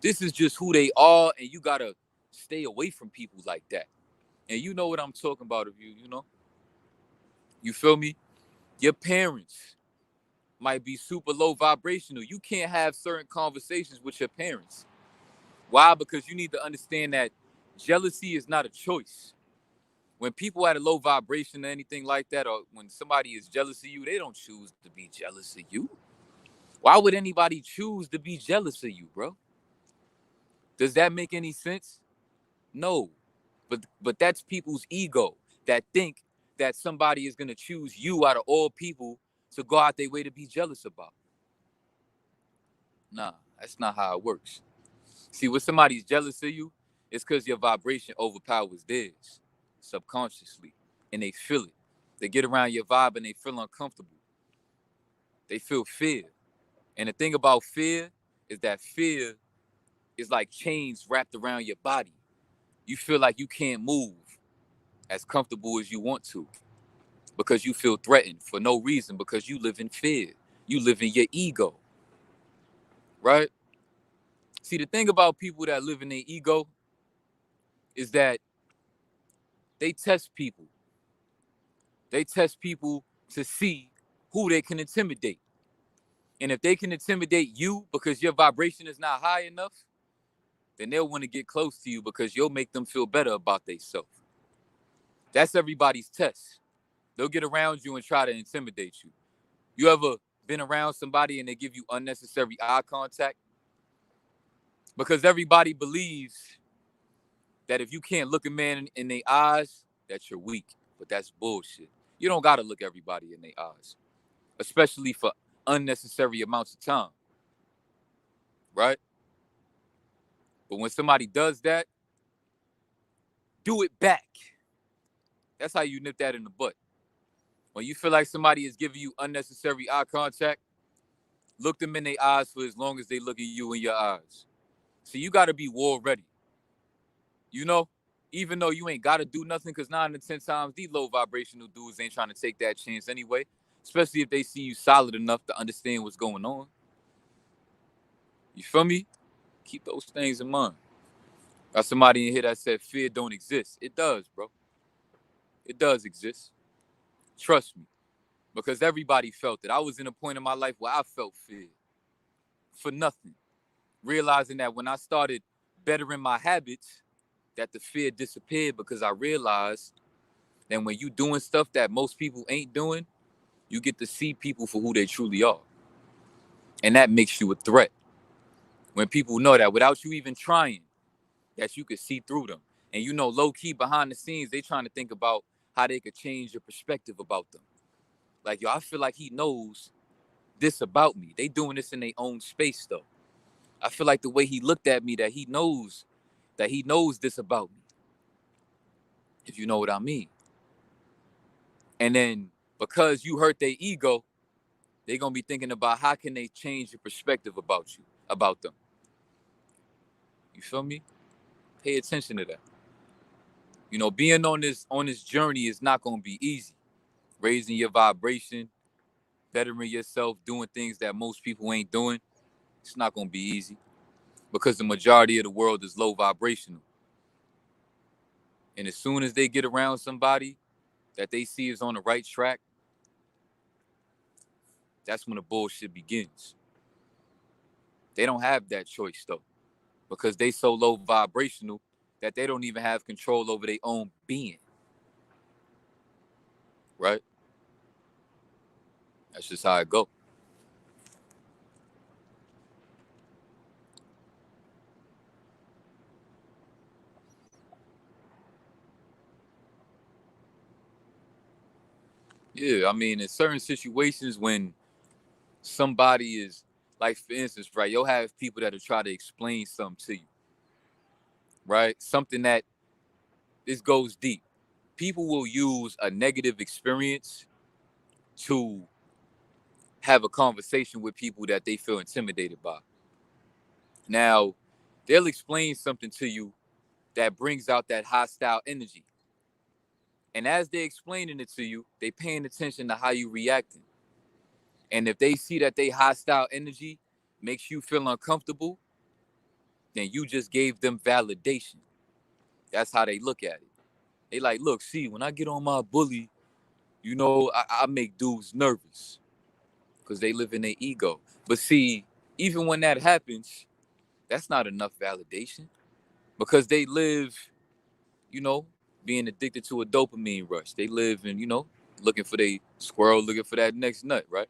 This is just who they are, and you gotta stay away from people like that. And you know what I'm talking about, if you know. You feel me? Your parents might be super low vibrational. You can't have certain conversations with your parents. Why? Because you need to understand that jealousy is not a choice. When people at a low vibration or anything like that, or when somebody is jealous of you, they don't choose to be jealous of you. Why would anybody choose to be jealous of you, bro? Does that make any sense? No. But that's people's ego that think that somebody is gonna choose you out of all people to go out their way to be jealous about. Nah, that's not how it works. See, when somebody's jealous of you, it's because your vibration overpowers theirs subconsciously, and they feel it. They get around your vibe and they feel uncomfortable. They feel fear. And the thing about fear is that fear is like chains wrapped around your body. You feel like you can't move as comfortable as you want to because you feel threatened for no reason because you live in fear. You live in your ego, right? See, the thing about people that live in their ego is that they test people. They test people to see who they can intimidate. And if they can intimidate you because your vibration is not high enough, then they'll want to get close to you because you'll make them feel better about themselves. That's everybody's test. They'll get around you and try to intimidate you. You ever been around somebody and they give you unnecessary eye contact? Because everybody believes that if you can't look a man in their eyes, that you're weak. But that's bullshit. You don't got to look everybody in their eyes, especially for unnecessary amounts of time, right? But when somebody does that, do it back. That's how you nip that in the butt. When you feel like somebody is giving you unnecessary eye contact, look them in their eyes for as long as they look at you in your eyes. So you got to be war ready. You know, even though you ain't got to do nothing, because 9 to 10 times, these low vibrational dudes ain't trying to take that chance anyway, especially if they see you solid enough to understand what's going on. You feel me? Keep those things in mind. Got somebody in here that said fear don't exist. It does, bro. It does exist. Trust me. Because everybody felt it. I was in a point in my life where I felt fear for nothing. Realizing that when I started bettering my habits, that the fear disappeared because I realized that when you doing stuff that most people ain't doing, you get to see people for who they truly are. And that makes you a threat. When people know that without you even trying, that you could see through them. And you know, low key behind the scenes, they trying to think about how they could change your perspective about them. Like, yo, I feel like he knows this about me. They doing this in their own space though. I feel like the way he looked at me, that he knows this about me, if you know what I mean. And then because you hurt their ego, they're gonna be thinking about how can they change your perspective about you, about them. You feel me? Pay attention to that. You know, being on this journey is not gonna be easy. Raising your vibration, bettering yourself, doing things that most people ain't doing, it's not gonna be easy because the majority of the world is low vibrational. And as soon as they get around somebody that they see is on the right track, that's when the bullshit begins. They don't have that choice though, because they so low vibrational that they don't even have control over their own being. Right? That's just how it go. Yeah, I mean, in certain situations when somebody is, like, for instance, right, you'll have people that will try to explain something to you, right? Something that this goes deep. People will use a negative experience to have a conversation with people that they feel intimidated by. Now, they'll explain something to you that brings out that hostile energy. And as they're explaining it to you, they paying attention to how you reacting. And if they see that they hostile energy makes you feel uncomfortable, then you just gave them validation. That's how they look at it. They like, look, see, when I get on my bully, I make dudes nervous because they live in their ego. But see, even when that happens, that's not enough validation because they live, you know, being addicted to a dopamine rush. They live in, looking for their squirrel, looking for that next nut, right?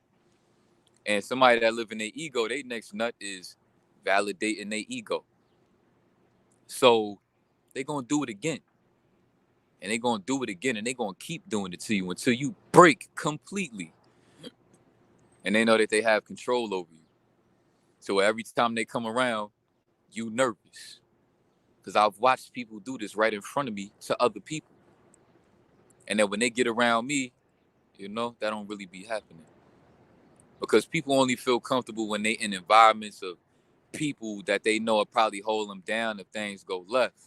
And somebody that live in their ego, their next nut is validating their ego. So they gonna do it again. And they gonna do it again, and they gonna keep doing it to you until you break completely. And they know that they have control over you. So every time they come around, you nervous. Because I've watched people do this right in front of me to other people. And then when they get around me, that don't really be happening. Because people only feel comfortable when they in environments of people that they know will probably hold them down if things go left.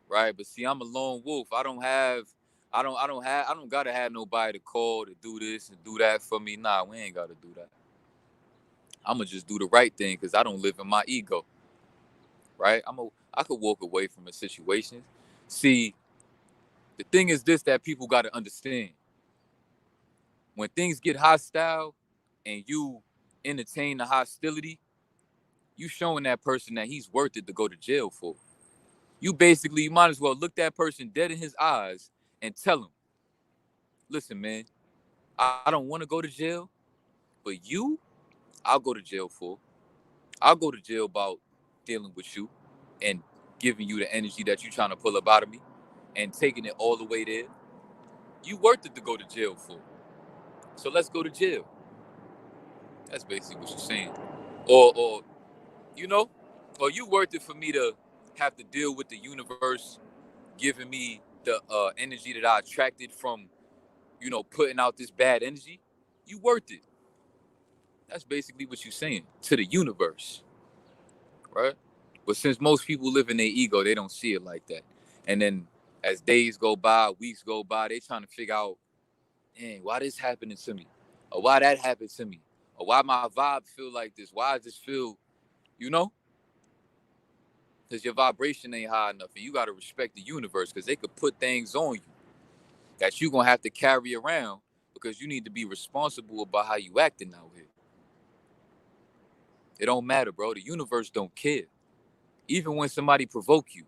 Right? But see, I'm a lone wolf. I don't gotta have nobody to call to do this and do that for me. Nah, we ain't gotta do that. I'ma just do the right thing because I don't live in my ego. Right? I could walk away from a situation. See, the thing is this that people gotta understand. When things get hostile and you entertain the hostility, you showing that person that he's worth it to go to jail for. You might as well look that person dead in his eyes and tell him, listen, man, I don't want to go to jail, but I'll go to jail for. I'll go to jail about dealing with you and giving you the energy that you're trying to pull up out of me and taking it all the way there. You worth it to go to jail for. So let's go to jail. That's basically what you're saying. Or you know, or you worth it for me to have to deal with the universe giving me the energy that I attracted from, putting out this bad energy. You worth it. That's basically what you're saying to the universe, right? But since most people live in their ego, they don't see it like that. And then as days go by, weeks go by, they trying to figure out, dang, why this happening to me? Or why that happened to me? Or why my vibe feel like this? Why does this feel, you know? Because your vibration ain't high enough. And you got to respect the universe because they could put things on you that you're going to have to carry around because you need to be responsible about how you acting out here. It don't matter, bro. The universe don't care. Even when somebody provoke you,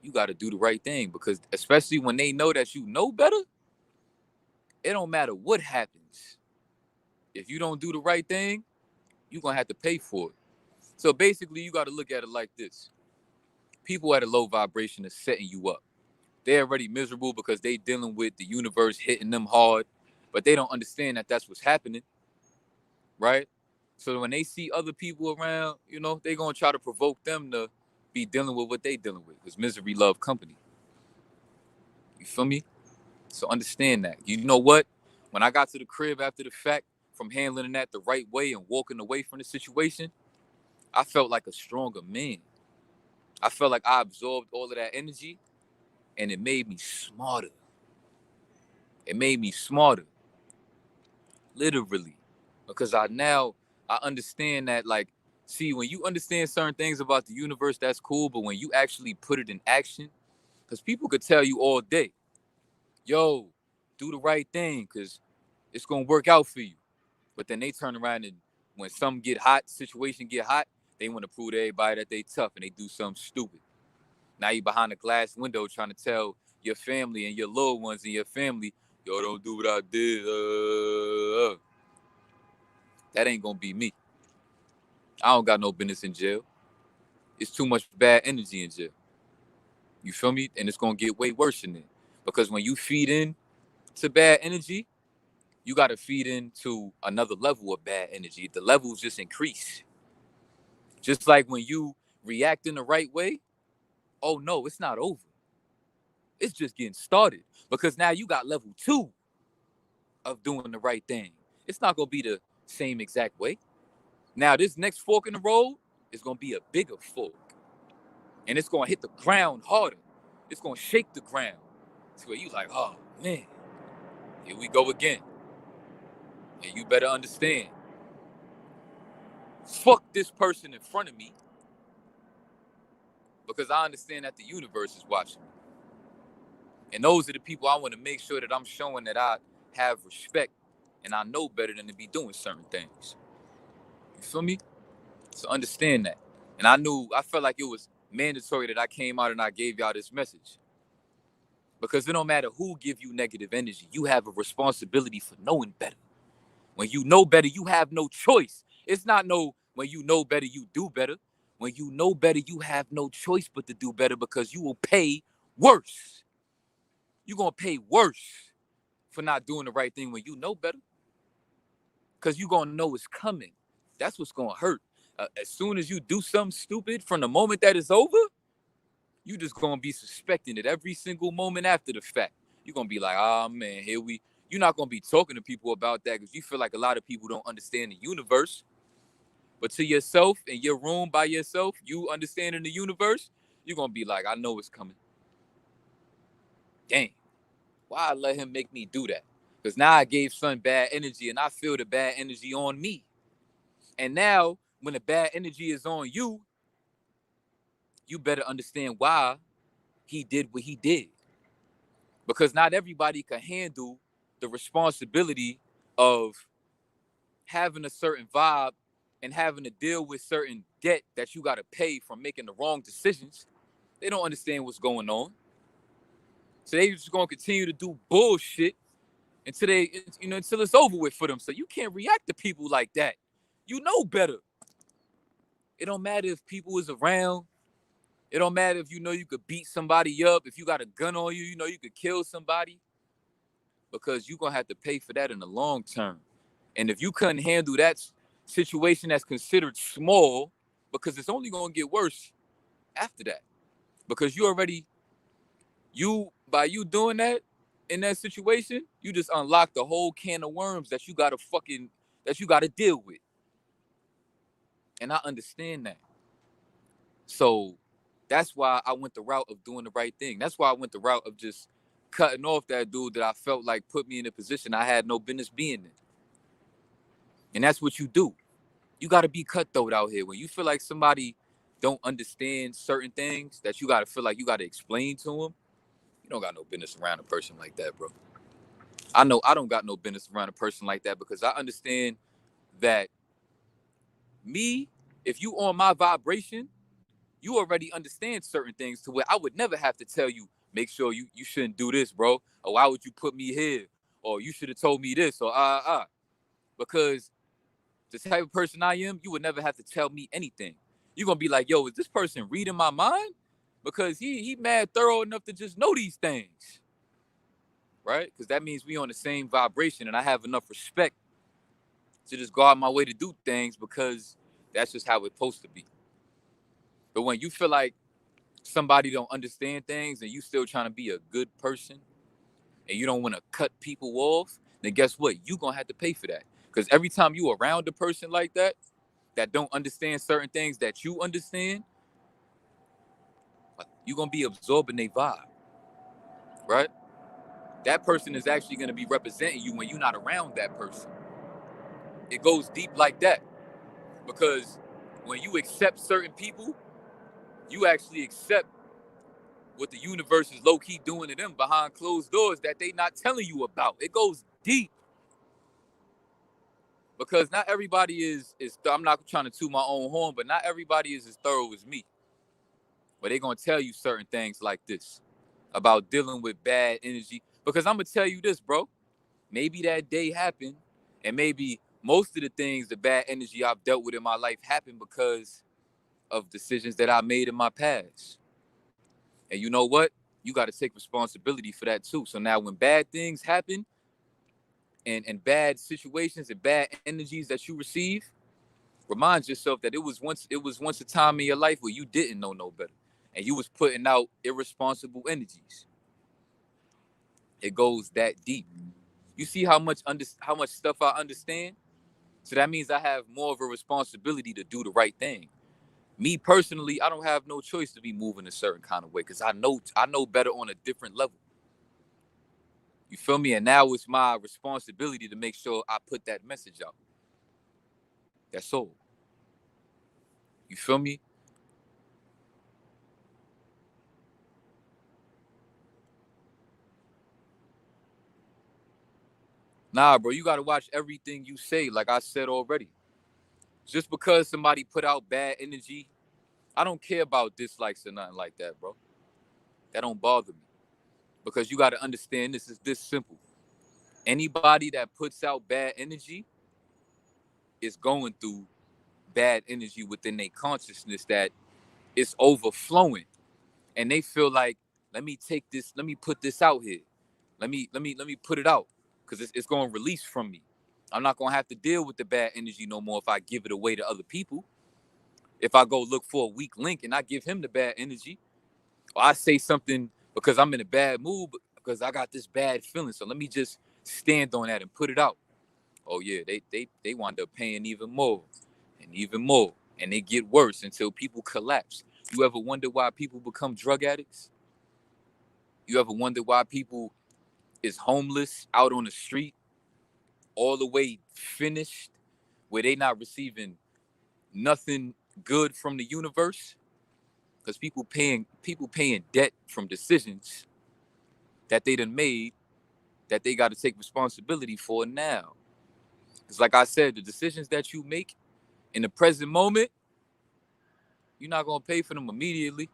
you got to do the right thing because especially when they know that you know better, it don't matter what happens. If you don't do the right thing, you're going to have to pay for it. So basically, you got to look at it like this. People at a low vibration are setting you up. They're already miserable because they dealing with the universe hitting them hard, but they don't understand that that's what's happening, right? So when they see other people around, you know, they gonna try to provoke them to be dealing with what they dealing with. Because misery love company. You feel me? So understand that. You know what? When I got to the crib after the fact, from handling that the right way and walking away from the situation, I felt like a stronger man. I felt like I absorbed all of that energy and it made me smarter. It made me smarter. Literally. Because I understand that, like, see, when you understand certain things about the universe, that's cool. But when you actually put it in action, because people could tell you all day, yo, do the right thing because it's going to work out for you. But then they turn around and when something get hot, situation get hot, they want to prove to everybody that they tough and they do something stupid. Now you behind a glass window trying to tell your family and your little ones in your family, yo, don't do what I did. That ain't going to be me. I don't got no business in jail. It's too much bad energy in jail. You feel me? And it's going to get way worse than that. Because when you feed in to bad energy, you got to feed into another level of bad energy. The levels just increase. Just like when you react in the right way, oh no, it's not over. It's just getting started. Because now you got level 2 of doing the right thing. It's not going to be the same exact way. Now, this next fork in the road is going to be a bigger fork. And it's going to hit the ground harder. It's going to shake the ground. To where you like, oh, man, here we go again. And you better understand. Fuck this person in front of me. Because I understand that the universe is watching me. And those are the people I want to make sure that I'm showing that I have respect and I know better than to be doing certain things. You feel me? So understand that. And I felt like it was mandatory that I came out and I gave y'all this message. Because it don't matter who give you negative energy. You have a responsibility for knowing better. When you know better, you have no choice. It's not no, when you know better, you do better. When you know better, you have no choice but to do better because you will pay worse. You're going to pay worse for not doing the right thing when you know better. Because you're going to know it's coming. That's what's going to hurt. As soon as you do something stupid, from the moment that it's over, you just going to be suspecting it every single moment after the fact. You're going to be like, oh, man, you're not going to be talking to people about that because you feel like a lot of people don't understand the universe. But to yourself, in your room by yourself, you understanding the universe, you're going to be like, I know it's coming. Dang. Why I let him make me do that? Because now I gave son bad energy and I feel the bad energy on me. And now when the bad energy is on you, you better understand why he did what he did. Because not everybody can handle the responsibility of having a certain vibe and having to deal with certain debt that you got to pay from making the wrong decisions. They don't understand what's going on. So they just going to continue to do bullshit until until it's over with for them. So you can't react to people like that. You know better. It don't matter if people is around. It don't matter if you know you could beat somebody up. If you got a gun on you, you know you could kill somebody. Because you're going to have to pay for that in the long term. And if you couldn't handle that situation that's considered small, because it's only going to get worse after that. Because by you doing that in that situation, you just unlock the whole can of worms that you got to deal with. And I understand that. So that's why I went the route of doing the right thing. That's why I went the route of just cutting off that dude that I felt like put me in a position I had no business being in. And that's what you do. You got to be cutthroat out here. When you feel like somebody don't understand certain things that you got to feel like you got to explain to them, you don't got no business around a person like that, bro. I know I don't got no business around a person like that because I understand that if you on my vibration, you already understand certain things to where I would never have to tell you, make sure you shouldn't do this, bro. Or why would you put me here? Or you should have told me this, or because the type of person I am, you would never have to tell me anything. You're going to be like, yo, is this person reading my mind? Because he mad thorough enough to just know these things. Right? Because that means we on the same vibration and I have enough respect to just go out my way to do things because that's just how it's supposed to be. But when you feel like somebody don't understand things and you still trying to be a good person and you don't want to cut people off, then guess what? You gonna have to pay for that. Because every time you around a person like that don't understand certain things that you understand, you're gonna be absorbing their vibe, right? That person is actually gonna be representing you when you're not around that person. It goes deep like that. Because when you accept certain people, you actually accept what the universe is low-key doing to them behind closed doors that they not telling you about. It goes deep. Because not everybody is I'm not trying to toot my own horn, but not everybody is as thorough as me. But they're gonna tell you certain things like this about dealing with bad energy. Because I'm gonna tell you this, bro. Maybe that day happened, and maybe most of the things, the bad energy I've dealt with in my life happened because of decisions that I made in my past. And you know what? You got to take responsibility for that too. So now when bad things happen and bad situations and bad energies that you receive, remind yourself that it was once a time in your life where you didn't know no better. And you was putting out irresponsible energies. It goes that deep. You see how much stuff I understand? So that means I have more of a responsibility to do the right thing. Me personally, I don't have no choice to be moving a certain kind of way because I know better on a different level. You feel me? And now it's my responsibility to make sure I put that message out. That's all. You feel me? Nah, bro, you gotta watch everything you say, like I said already. Just because somebody put out bad energy, I don't care about dislikes or nothing like that, bro. That don't bother me. Because you gotta understand this is this simple. Anybody that puts out bad energy is going through bad energy within their consciousness that it's overflowing. And they feel like, let me take this, let me put this out here. Let me put it out. Because it's gonna release from me. I'm not gonna have to deal with the bad energy no more if I give it away to other people. If I go look for a weak link and I give him the bad energy, or I say something because I'm in a bad mood, because I got this bad feeling. So let me just stand on that and put it out. Oh yeah, they wind up paying even more and even more. And they get worse until people collapse. You ever wonder why people become drug addicts? You ever wonder why people is homeless out on the street, all the way finished, where they not receiving nothing good from the universe? Because people paying debt from decisions that they done made that they got to take responsibility for now. Because like I said, the decisions that you make in the present moment, you're not gonna pay for them immediately.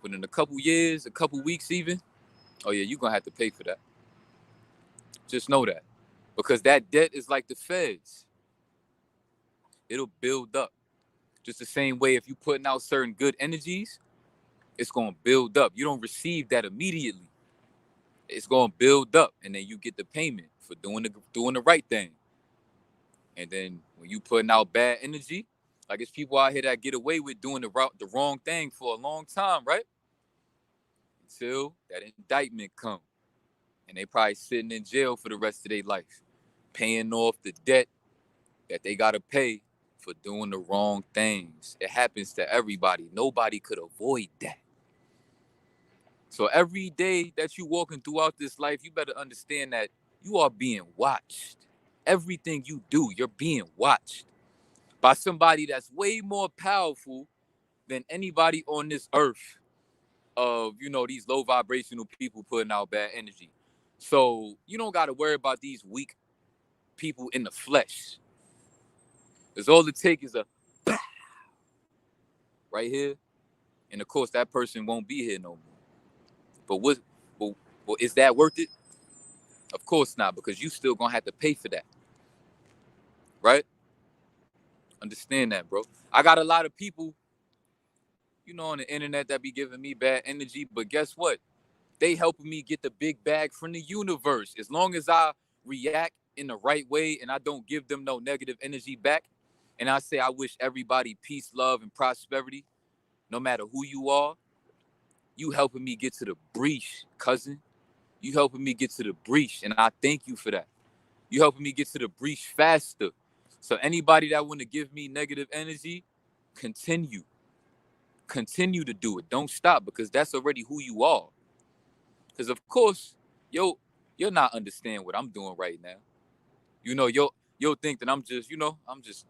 But in a couple years, a couple weeks even, oh yeah, you're gonna have to pay for that. Just know that. Because that debt is like the feds. It'll build up. Just the same way if you putting out certain good energies, it's gonna build up. You don't receive that immediately. It's gonna build up, and then you get the payment for doing the right thing. And then when you putting out bad energy, like it's people out here that get away with doing the wrong thing for a long time, right? Until that indictment come, and they probably sitting in jail for the rest of their life, paying off the debt that they gotta pay for doing the wrong things. It happens to everybody. Nobody could avoid that. So every day that you walking throughout this life, you better understand that you are being watched. Everything you do, you're being watched by somebody that's way more powerful than anybody on this earth of, these low vibrational people putting out bad energy. So you don't got to worry about these weak people in the flesh. Because all it takes is a right here. And of course, that person won't be here no more. But is that worth it? Of course not, because you still gonna have to pay for that, right? Understand that, bro. I got a lot of people, on the internet that be giving me bad energy, but guess what? They helping me get the big bag from the universe. As long as I react in the right way and I don't give them no negative energy back, and I say I wish everybody peace, love, and prosperity, no matter who you are, you helping me get to the breach, cousin. You helping me get to the breach, and I thank you for that. You helping me get to the breach faster. So anybody that want to give me negative energy, continue. Continue to do it. Don't stop, because that's already who you are. Because of course, you'll not understand what I'm doing right now. You'll think that I'm just,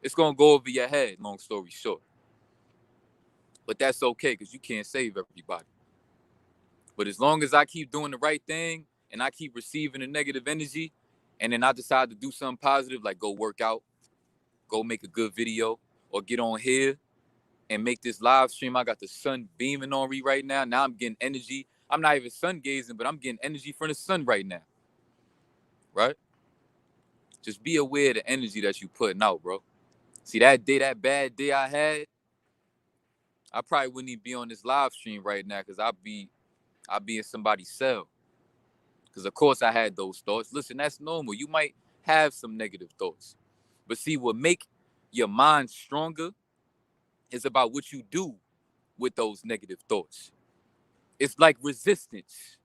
it's gonna go over your head, long story short. But that's okay, because you can't save everybody. But as long as I keep doing the right thing and I keep receiving the negative energy, and then I decide to do something positive, like go work out, go make a good video, or get on here and make this live stream. I got the sun beaming on me right now. Now I'm getting energy. I'm not even sun gazing, but I'm getting energy from the sun right now. Right? Just be aware of the energy that you putting out, bro. See, that bad day I had, I probably wouldn't even be on this live stream right now, because I'd be in somebody's cell. Because of course I had those thoughts. Listen, that's normal. You might have some negative thoughts. But see, what make your mind stronger is about what you do with those negative thoughts. It's like resistance,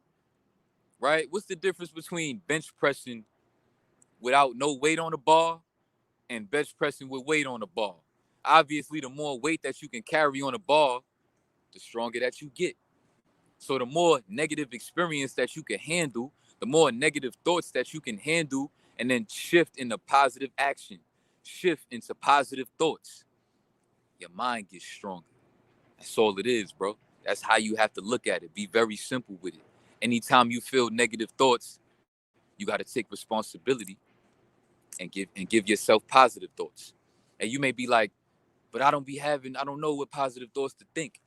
right? What's the difference between bench pressing without no weight on the bar and bench pressing with weight on the bar? Obviously, the more weight that you can carry on a bar, the stronger that you get. So the more negative experience that you can handle, the more negative thoughts that you can handle, and then shift into positive action, shift into positive thoughts, your mind gets stronger. That's all it is, bro. That's how you have to look at it. Be very simple with it. Anytime you feel negative thoughts, you got to take responsibility and give yourself positive thoughts. And you may be like, but I don't know what positive thoughts to think.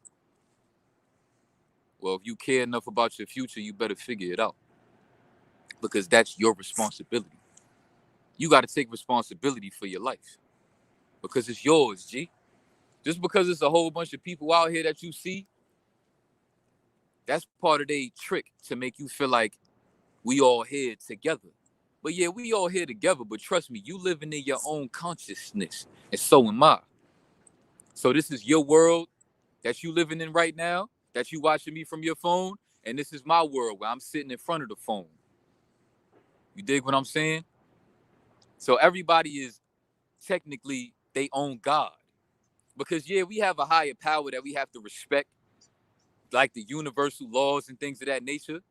Well, if you care enough about your future, you better figure it out, because that's your responsibility. You got to take responsibility for your life, because it's yours, G. Just because it's a whole bunch of people out here that you see, that's part of their trick to make you feel like we all here together. But yeah, we all here together, but trust me, you living in your own consciousness, and so am I. So this is your world that you living in right now, that you watching me from your phone, and this is my world where I'm sitting in front of the phone. You dig what I'm saying? So everybody is technically they own God. Because yeah, we have a higher power that we have to respect, like the universal laws and things of that nature.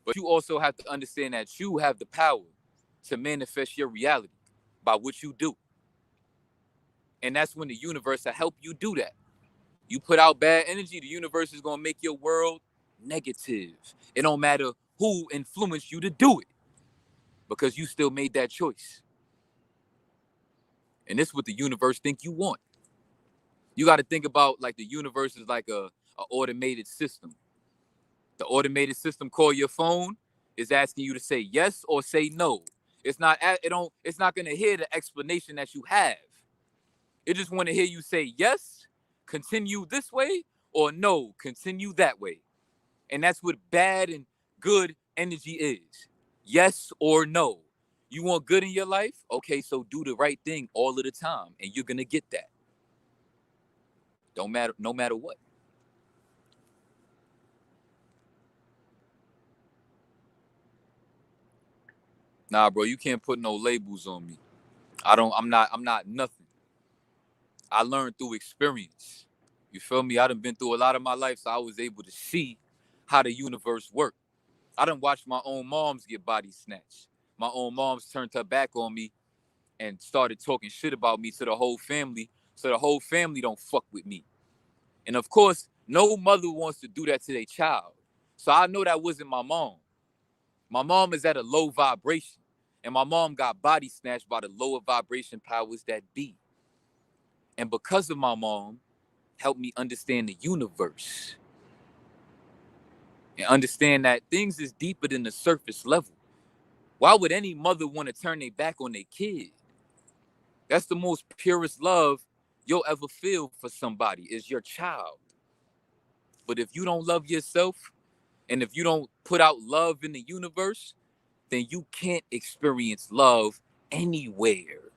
But you also have to understand that you have the power to manifest your reality by what you do. And that's when the universe will help you do that. You put out bad energy, the universe is going to make your world negative. It don't matter who influenced you to do it, because you still made that choice. And this is what the universe think you want. You got to think about like the universe is like a automated system. The automated system called your phone is asking you to say yes or say no. It's not going to hear the explanation that you have. It just want to hear you say yes, continue this way, or no, continue that way. And that's what bad and good energy is. Yes or no. You want good in your life? Okay, so do the right thing all of the time, and you're going to get that. Don't matter, no matter what. Nah, bro, you can't put no labels on me. I'm not nothing. I learned through experience. You feel me? I done been through a lot of my life, so I was able to see how the universe worked. I done watched my own moms get body snatched. My own moms turned her back on me and started talking shit about me to the whole family, so the whole family don't fuck with me. And of course, no mother wants to do that to their child. So I know that wasn't my mom. My mom is at a low vibration, and my mom got body snatched by the lower vibration powers that be. And because of my mom, helped me understand the universe and understand that things is deeper than the surface level. Why would any mother want to turn their back on their kid? That's the most purest love you'll ever feel for somebody, is your child. But if you don't love yourself, and if you don't put out love in the universe, then you can't experience love anywhere.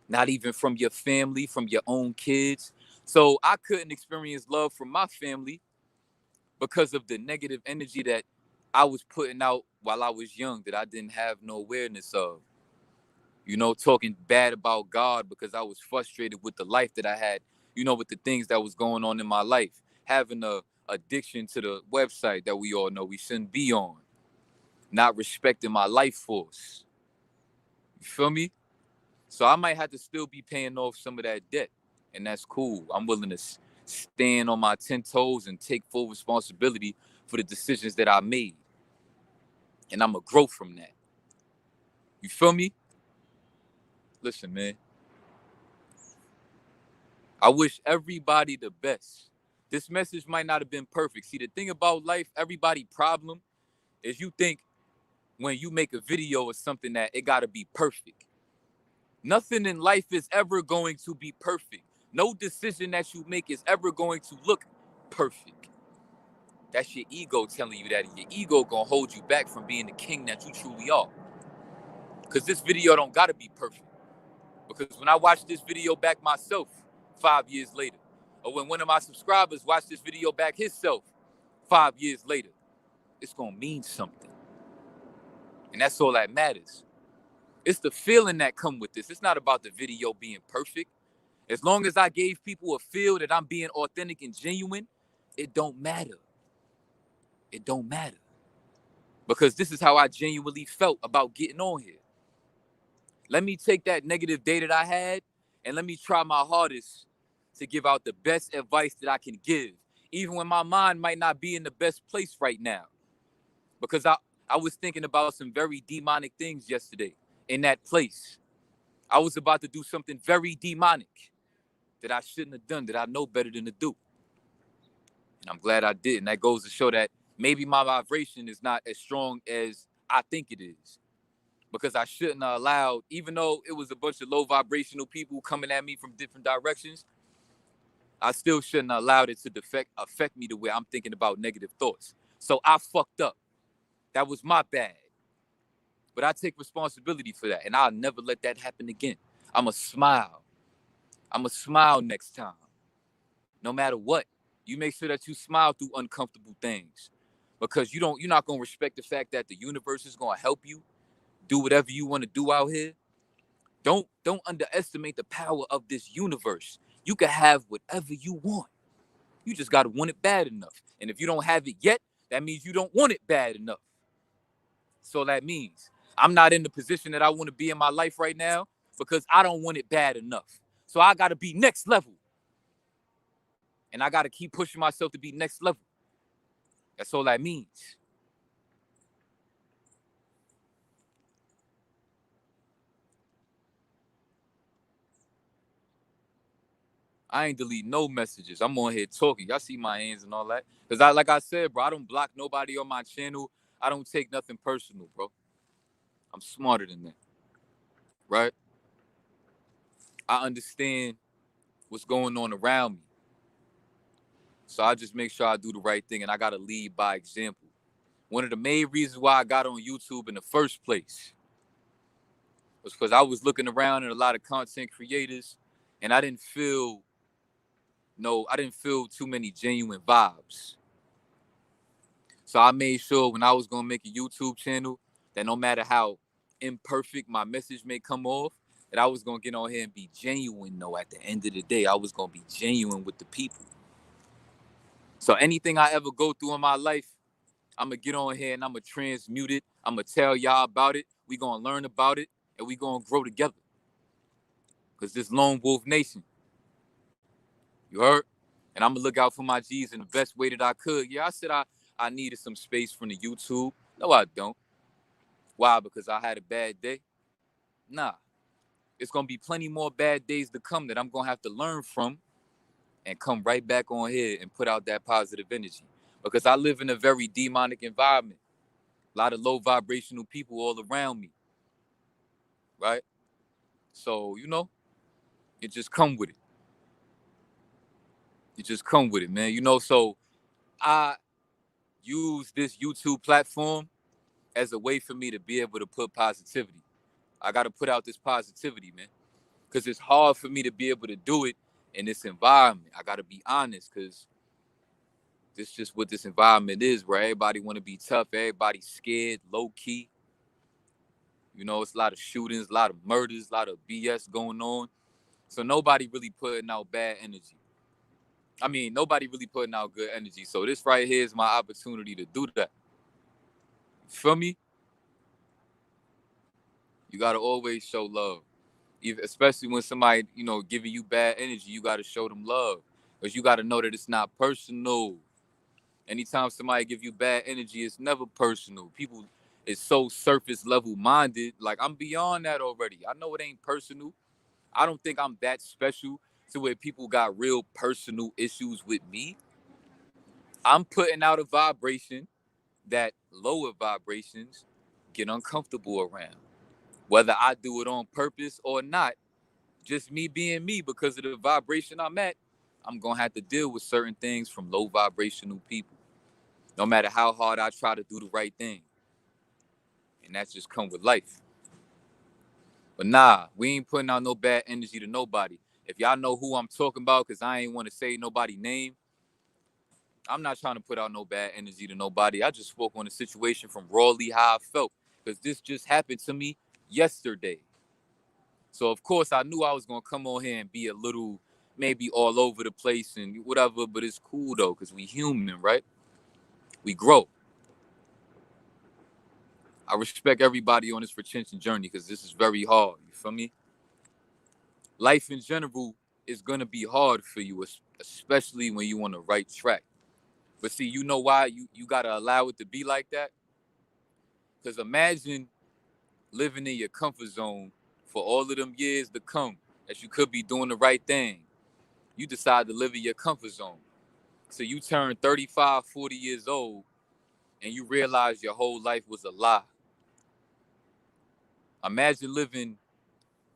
Not even from your family, from your own kids. So I couldn't experience love from my family because of the negative energy that I was putting out while I was young that I didn't have no awareness of. You know, talking bad about God because I was frustrated with the life that I had, you know, with the things that was going on in my life. Having a addiction to the website that we all know we shouldn't be on. Not respecting my life force. You feel me? So I might have to still be paying off some of that debt. And that's cool. I'm willing to stand on my 10 toes and take full responsibility for the decisions that I made. And I'm going to grow from that. You feel me? Listen, man. I wish everybody the best. This message might not have been perfect. See, the thing about life, everybody problem is you think when you make a video or something that it got to be perfect. Nothing in life is ever going to be perfect. No decision that you make is ever going to look perfect. That's your ego telling you that. And your ego gonna hold you back from being the king that you truly are. Because this video don't gotta be perfect. Because when I watch this video back myself 5 years later, or when one of my subscribers watch this video back himself 5 years later, it's gonna mean something. And that's all that matters. It's the feeling that come with this. It's not about the video being perfect. As long as I gave people a feel that I'm being authentic and genuine, it don't matter. It don't matter. Because this is how I genuinely felt about getting on here. Let me take that negative day that I had and let me try my hardest to give out the best advice that I can give, even when my mind might not be in the best place right now. Because I was thinking about some very demonic things yesterday in that place. I was about to do something very demonic that I shouldn't have done, that I know better than to do. And I'm glad I did. And that goes to show that maybe my vibration is not as strong as I think it is. Because I shouldn't have allowed, even though it was a bunch of low vibrational people coming at me from different directions, I still shouldn't have allowed it to affect me the way I'm thinking about negative thoughts. So I fucked up. That was my bad. But I take responsibility for that. And I'll never let that happen again. I'ma smile. I'ma smile next time. No matter what. You make sure that you smile through uncomfortable things. Because you're not gonna respect the fact that the universe is gonna help you do whatever you want to do out here. Don't underestimate the power of this universe. You can have whatever you want. You just gotta want it bad enough. And if you don't have it yet, that means you don't want it bad enough. So that means I'm not in the position that I want to be in my life right now because I don't want it bad enough. So I gotta be next level. And I gotta keep pushing myself to be next level. That's all that means. I ain't delete no messages. I'm on here talking. Y'all see my hands and all that. Because like I said, bro, I don't block nobody on my channel. I don't take nothing personal, bro. I'm smarter than that. Right? I understand what's going on around me. So I just make sure I do the right thing, and I gotta lead by example. One of the main reasons why I got on YouTube in the first place was because I was looking around at a lot of content creators, and I didn't feel too many genuine vibes. So I made sure when I was gonna make a YouTube channel that no matter how imperfect my message may come off, that I was gonna get on here and be genuine. Though at the end of the day, I was gonna be genuine with the people. So anything I ever go through in my life, I'm gonna get on here and I'm gonna transmute it. I'm gonna tell y'all about it. We gonna learn about it and we gonna grow together. Cause this lone wolf nation, you heard? And I'm gonna look out for my G's in the best way that I could. Yeah, I said I needed some space from the YouTube. No, I don't. Why? Because I had a bad day? Nah. It's gonna be plenty more bad days to come that I'm gonna have to learn from and come right back on here and put out that positive energy. Because I live in a very demonic environment. A lot of low vibrational people all around me. Right? So, it just come with it. It just come with it, man. So I use this YouTube platform as a way for me to be able to put positivity. I got to put out this positivity, man, because it's hard for me to be able to do it in this environment. I got to be honest, because this is just what this environment is, where everybody want to be tough, everybody's scared, low key. You know, it's a lot of shootings, a lot of murders, a lot of BS going on. So nobody really putting out bad energy. I mean, nobody really putting out good energy. So this right here is my opportunity to do that. You feel me? You gotta always show love. Especially when somebody, you know, giving you bad energy, you gotta show them love. Because you gotta know that it's not personal. Anytime somebody give you bad energy, it's never personal. People is so surface level minded. Like, I'm beyond that already. I know it ain't personal. I don't think I'm that special to where people got real personal issues with me. I'm putting out a vibration that lower vibrations get uncomfortable around. Whether I do it on purpose or not, just me being me, because of the vibration I'm at, I'm gonna have to deal with certain things from low vibrational people. No matter how hard I try to do the right thing. And that's just come with life. But nah, we ain't putting out no bad energy to nobody. If y'all know who I'm talking about, because I ain't want to say nobody's name, I'm not trying to put out no bad energy to nobody. I just spoke on a situation from rawly how I felt, because this just happened to me yesterday. So, of course, I knew I was going to come on here and be a little, maybe all over the place and whatever, but it's cool, though, because we human, right? We grow. I respect everybody on this retention journey, because this is very hard. You feel me? Life in general is going to be hard for you, especially when you on the right track. But see, you know why you got to allow it to be like that? Because imagine living in your comfort zone for all of them years to come, that you could be doing the right thing. You decide to live in your comfort zone. So you turn 35, 40 years old, and you realize your whole life was a lie. Imagine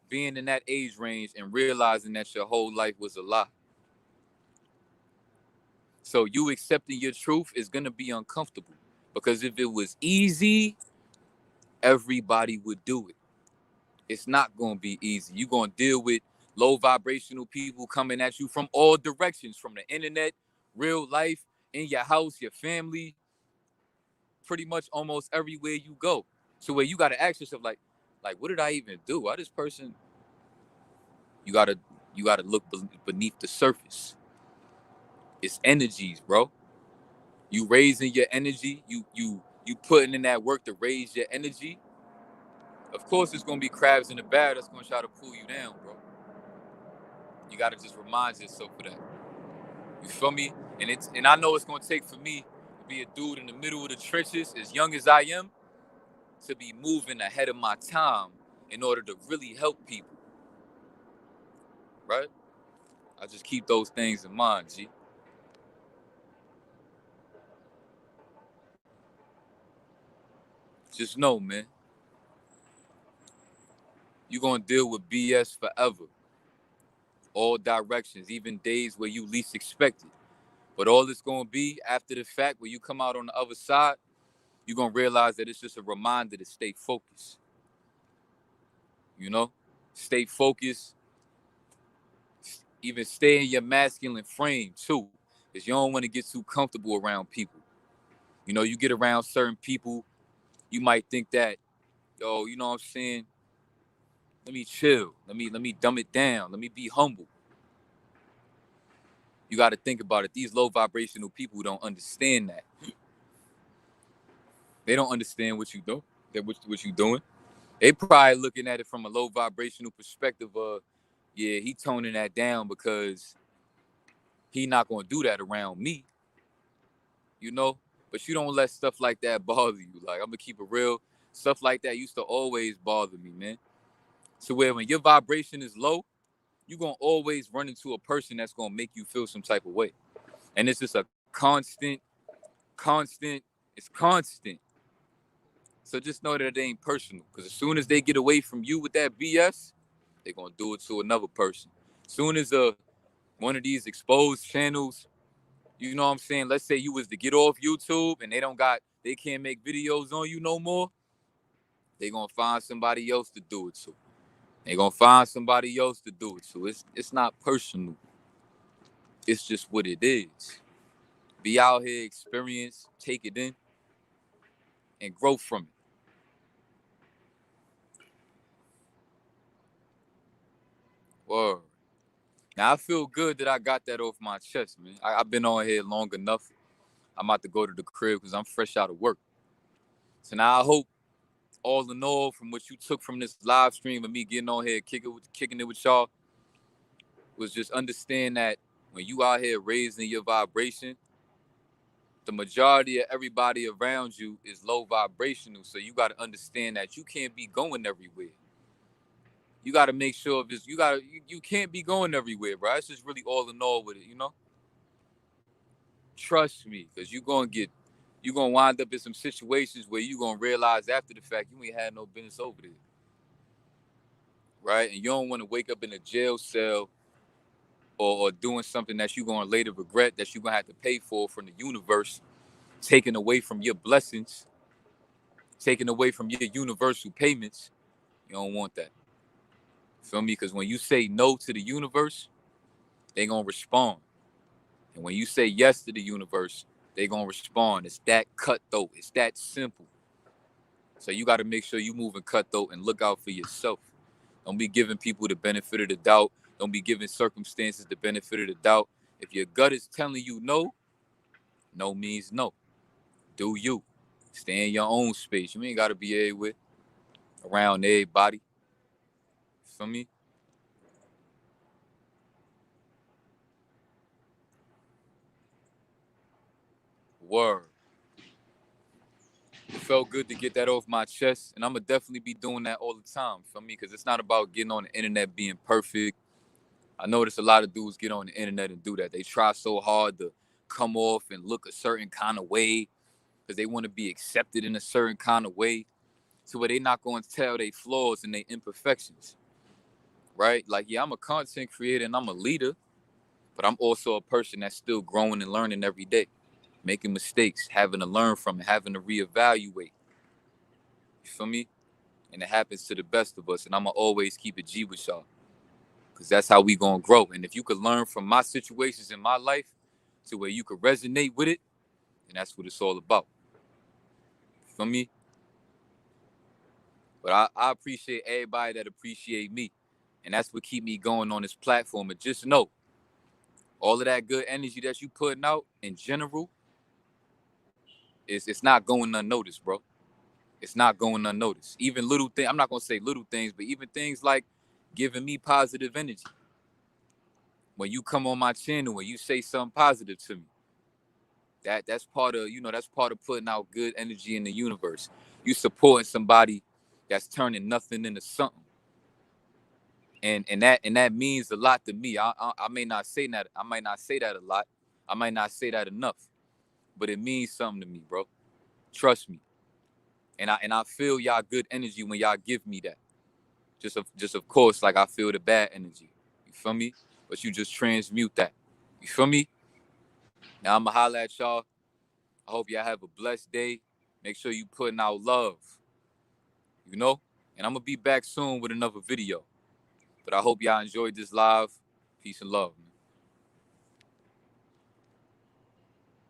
being in that age range and realizing that your whole life was a lie. So you accepting your truth is going to be uncomfortable, because if it was easy, everybody would do it. It's not going to be easy. You're going to deal with low vibrational people coming at you from all directions, from the internet, real life, in your house, your family, pretty much almost everywhere you go. So where you got to ask yourself, like, what did I even do? Why this person? You gotta look beneath the surface. It's energies, bro. You raising your energy. You putting in that work to raise your energy. Of course, it's gonna be crabs in the barrel that's gonna try to pull you down, bro. You gotta just remind yourself of that. You feel me? And I know it's gonna take for me to be a dude in the middle of the trenches, as young as I am, to be moving ahead of my time in order to really help people. Right? I just keep those things in mind, G. Just know, man, you're gonna deal with BS forever. All directions, even days where you least expect it. But all it's gonna be after the fact, when you come out on the other side, you're gonna realize that it's just a reminder to stay focused. You know? Stay focused. Even stay in your masculine frame too. Because you don't want to get too comfortable around people. You know, you get around certain people, you might think that, yo, you know what I'm saying? Let me chill. Let me dumb it down. Let me be humble. You got to think about it. These low vibrational people don't understand that. They don't understand what you do. What you doing. They probably looking at it from a low vibrational perspective of, yeah, he toning that down because he not gonna do that around me, you know? But you don't let stuff like that bother you. Like, I'm gonna keep it real. Stuff like that used to always bother me, man. So where when your vibration is low, you're gonna always run into a person that's gonna make you feel some type of way. And it's just a constant, it's constant. So just know that it ain't personal. Because as soon as they get away from you with that BS, they're gonna do it to another person. Soon as one of these exposed channels, you know what I'm saying? Let's say you was to get off YouTube and they don't got they can't make videos on you no more, they gonna find somebody else to do it to. They gonna find somebody else to do it to. It's not personal. It's just what it is. Be out here, experience, take it in, and grow from it. Word. Now I feel good that I got that off my chest, man. I've been on here long enough. I'm about to go to the crib because I'm fresh out of work. So now I hope, all in all, from what you took from this live stream of me getting on here, kicking it with y'all, was just understand that when you out here raising your vibration, the majority of everybody around you is low vibrational. So you got to understand that you can't be going everywhere. You got to make sure of this. You can't be going everywhere, bro. It's just really all in all with it, you know? Trust me, because you're going to wind up in some situations where you're going to realize after the fact you ain't had no business over there. Right? And you don't want to wake up in a jail cell or doing something that you're going to later regret, that you're going to have to pay for from the universe, taken away from your blessings, taken away from your universal payments. You don't want that. Feel me? Because when you say no to the universe, they going to respond. And when you say yes to the universe, they going to respond. It's that cutthroat. It's that simple. So you got to make sure you move in cutthroat and look out for yourself. Don't be giving people the benefit of the doubt. Don't be giving circumstances the benefit of the doubt. If your gut is telling you no, no means no. Do you. Stay in your own space. You ain't got to be around everybody. Feel me? Word. It felt good to get that off my chest, and I'm gonna definitely be doing that all the time. Feel me? Because it's not about getting on the internet being perfect. I notice a lot of dudes get on the internet and do that. They try so hard to come off and look a certain kind of way because they want to be accepted in a certain kind of way, to where they not going to tell their flaws and their imperfections. Right? Like, yeah, I'm a content creator and I'm a leader, but I'm also a person that's still growing and learning every day, making mistakes, having to learn from it, having to reevaluate. You feel me? And it happens to the best of us. And I'm going to always keep it G with y'all, because that's how we going to grow. And if you could learn from my situations in my life to where you could resonate with it, then that's what it's all about. You feel me? But I appreciate everybody that appreciate me. And that's what keep me going on this platform. And just know, all of that good energy that you putting out in general, it's not going unnoticed, bro. It's not going unnoticed. Even little things, I'm not going to say little things, but even things like giving me positive energy. When you come on my channel, when you say something positive to me, that's part of, that's part of putting out good energy in the universe. You supporting somebody that's turning nothing into something. And that means a lot to me. I may not say that. I might not say that a lot. I might not say that enough, but it means something to me, bro. Trust me. And I feel y'all good energy when y'all give me that. Just of course, like I feel the bad energy. You feel me? But you just transmute that. You feel me? Now I'ma holla at y'all. I hope y'all have a blessed day. Make sure you putting out love. You know? And I'm gonna be back soon with another video. But I hope y'all enjoyed this live. Peace and love, man.